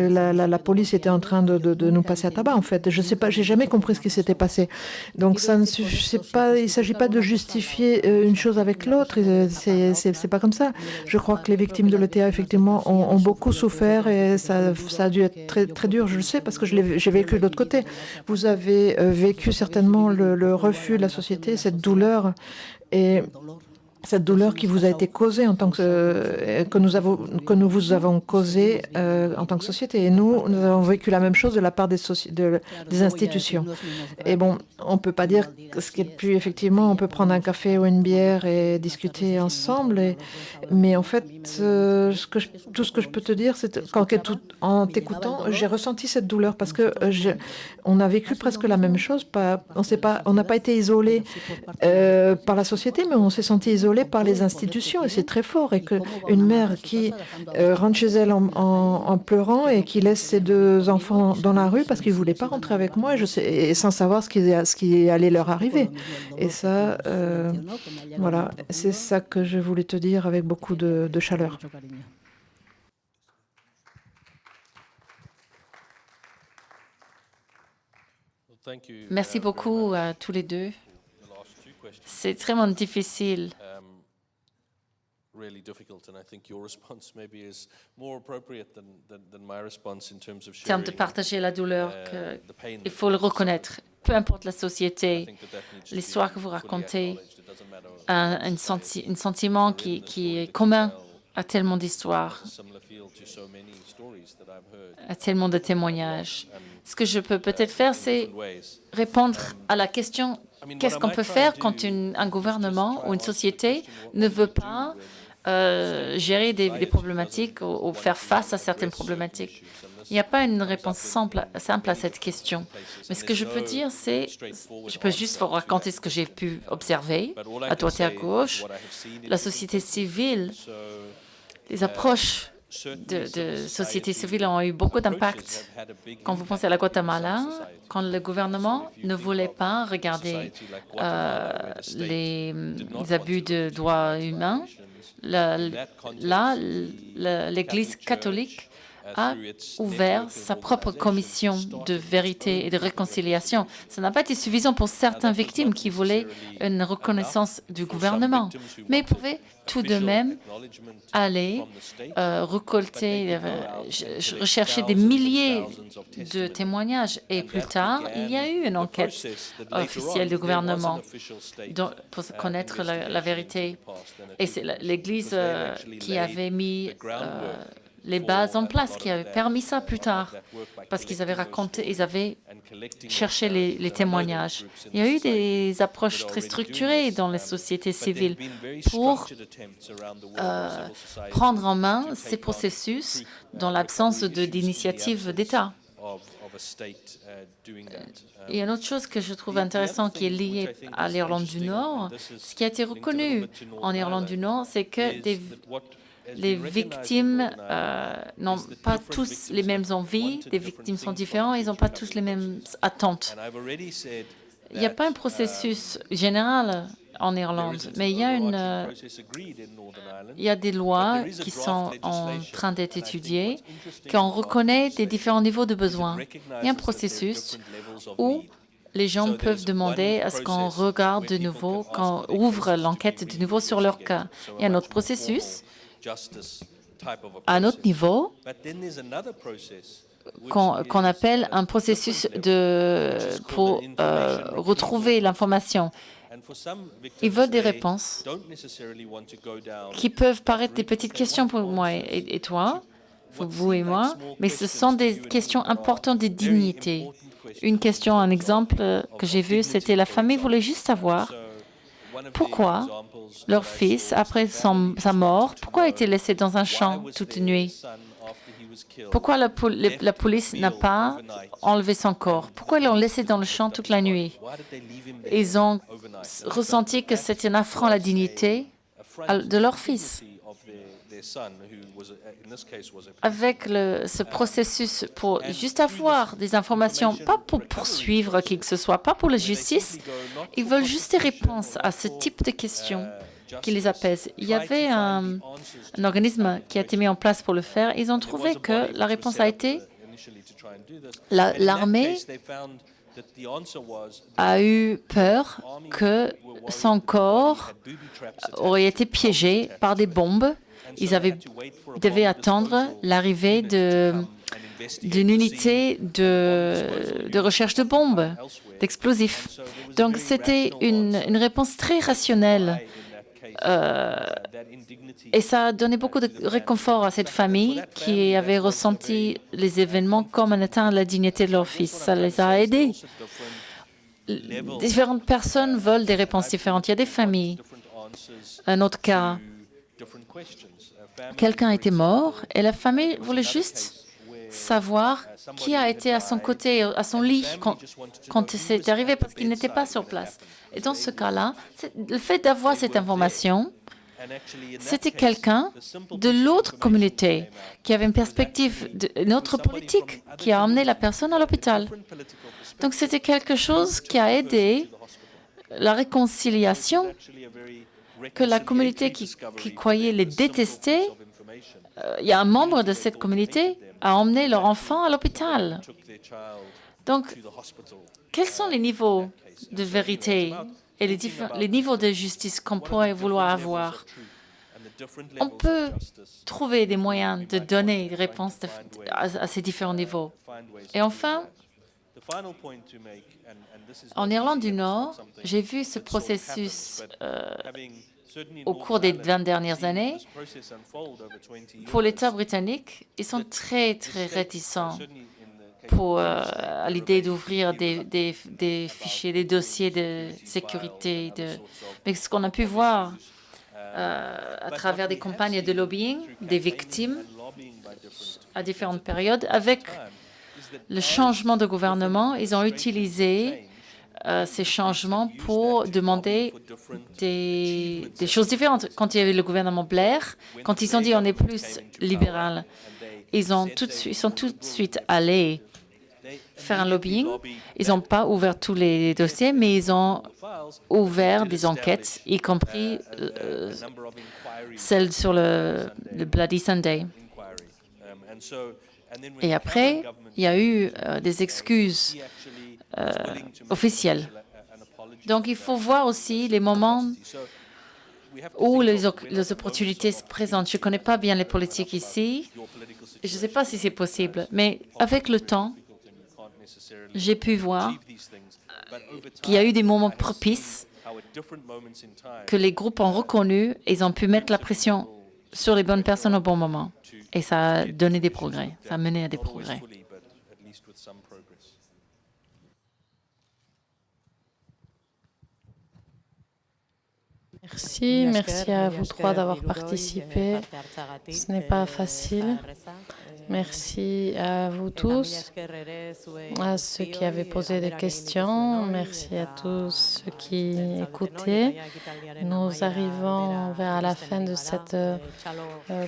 la police était en train de nous passer à tabac en fait. Je sais pas, j'ai jamais compris ce qui s'était passé. Donc ça ne suffit pas, il s'agit pas de justifier une chose avec l'autre. C'est pas comme ça. Je crois que les victimes de l'ETA effectivement ont beaucoup souffert et ça a dû être très très dur. Je le sais parce que j'ai vécu de l'autre côté. Vous avez vécu certainement le refus de la société, cette douleur qui vous a été causée en tant que nous vous avons causée en tant que société. Et nous avons vécu la même chose de la part des institutions. Et bon, on peut pas dire ce qui est plus effectivement, on peut prendre un café ou une bière et discuter ensemble. Mais en fait, tout ce que je peux te dire, c'est en t'écoutant, j'ai ressenti cette douleur parce que on a vécu presque la même chose. On n'a pas été isolés par la société, mais on s'est senti isolés par les institutions et c'est très fort. Et qu'une mère qui rentre chez elle en pleurant et qui laisse ses 2 enfants dans la rue parce qu'ils ne voulaient pas rentrer avec moi et sans savoir ce qui allait leur arriver. Et ça, voilà, c'est ça que je voulais te dire avec beaucoup de chaleur. Merci beaucoup à tous les deux. C'est extrêmement difficile. En termes de partager la douleur, il faut le reconnaître. Peu importe la société, l'histoire que vous racontez, un sentiment qui est commun à tellement d'histoires, à tellement de témoignages. Ce que je peux peut-être faire, c'est répondre à la question qu'est-ce qu'on peut faire quand un gouvernement ou une société ne veut pas gérer des problématiques ou faire face à certaines problématiques. Il n'y a pas une réponse simple à cette question. Mais ce que je peux dire, c'est, je peux juste vous raconter ce que j'ai pu observer à droite et à gauche. La société civile, les approches de société civile ont eu beaucoup d'impact. Quand vous pensez à la Guatemala, quand le gouvernement ne voulait pas regarder les abus de droits humains, l'Église catholique a ouvert sa propre commission de vérité et de réconciliation. Ça n'a pas été suffisant pour certaines victimes qui voulaient une reconnaissance du gouvernement, mais ils pouvaient tout de même aller récolter, rechercher des milliers de témoignages. Et plus tard, il y a eu une enquête officielle du gouvernement pour connaître la vérité. Et c'est l'Église qui avait mis les bases en place, qui avaient permis ça plus tard, parce qu'ils avaient raconté, ils avaient cherché les témoignages. Il y a eu des approches très structurées dans les sociétés civiles pour prendre en main ces processus dans l'absence d'initiatives d'État. Il y a une autre chose que je trouve intéressante qui est liée à l'Irlande du Nord. Ce qui a été reconnu en Irlande du Nord, c'est que les victimes n'ont pas tous les mêmes envies, les victimes sont différentes, ils n'ont pas tous les mêmes attentes. Il n'y a pas un processus général en Irlande, mais il y a des lois qui sont en train d'être étudiées, qu'on reconnaît des différents niveaux de besoins. Il y a un processus où les gens peuvent demander à ce qu'on regarde de nouveau, qu'on ouvre l'enquête de nouveau sur leur cas. Il y a un autre processus à un autre niveau qu'on appelle un processus pour retrouver l'information. Ils veulent des réponses qui peuvent paraître des petites questions pour moi et toi, vous et moi, mais ce sont des questions importantes de dignité. Une question, un exemple que j'ai vu, c'était la famille voulait juste savoir pourquoi leur fils, après sa mort, pourquoi a été laissé dans un champ toute nuit? Pourquoi la police n'a pas enlevé son corps? Pourquoi ils l'ont laissé dans le champ toute la nuit? Ils ont ressenti que c'était un affront à la dignité de leur fils. Avec ce processus pour juste avoir des informations, pas pour poursuivre qui que ce soit, pas pour la justice, ils veulent juste des réponses à ce type de questions qui les apaisent. Il y avait un organisme qui a été mis en place pour le faire. Ils ont trouvé que la réponse a été l'armée a eu peur que son corps aurait été piégé par des bombes. Ils devaient attendre l'arrivée d'une unité de recherche de bombes, d'explosifs. Donc c'était une réponse très rationnelle. Et ça a donné beaucoup de réconfort à cette famille qui avait ressenti les événements comme un atteinte à la dignité de leur fils. Ça les a aidés. Différentes personnes veulent des réponses différentes. Il y a des familles. Un autre cas, quelqu'un était mort et la famille voulait juste savoir qui a été à son côté, à son lit quand c'est arrivé parce qu'il n'était pas sur place. Et dans ce cas-là, le fait d'avoir cette information, c'était quelqu'un de l'autre communauté qui avait une perspective, une autre politique qui a emmené la personne à l'hôpital. Donc c'était quelque chose qui a aidé la réconciliation que la communauté qui croyait les détester il y a un membre de cette communauté a emmené leur enfant à l'hôpital. Donc, quels sont les niveaux de vérité et les niveaux de justice qu'on pourrait vouloir avoir? On peut trouver des moyens de donner des réponses à ces différents niveaux. Et enfin, en Irlande du Nord, j'ai vu ce processus au cours des 20 dernières années. Pour l'État britannique, ils sont très, très réticents à l'idée d'ouvrir des fichiers, des dossiers de sécurité. Mais ce qu'on a pu voir à travers des campagnes de lobbying des victimes à différentes périodes, avec le changement de gouvernement, ils ont utilisé ces changements pour demander des choses différentes. Quand il y avait le gouvernement Blair, quand ils ont dit on est plus libéral, ils sont tout de suite allés faire un lobbying. Ils n'ont pas ouvert tous les dossiers, mais ils ont ouvert des enquêtes, y compris celle sur le Bloody Sunday. Et après, il y a eu des excuses officielles. Donc, il faut voir aussi les moments où les opportunités se présentent. Je ne connais pas bien les politiques ici. Je ne sais pas si c'est possible, mais avec le temps, j'ai pu voir qu'il y a eu des moments propices que les groupes ont reconnus et ils ont pu mettre la pression sur les bonnes personnes au bon moment. Et ça a donné des progrès, ça a mené à des progrès. Merci à vous trois d'avoir participé. Ce n'est pas facile. Merci à vous tous, à ceux qui avaient posé des questions. Merci à tous ceux qui écoutaient. Nous arrivons vers la fin de cette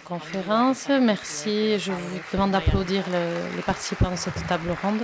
conférence. Merci. Je vous demande d'applaudir les participants de cette table ronde.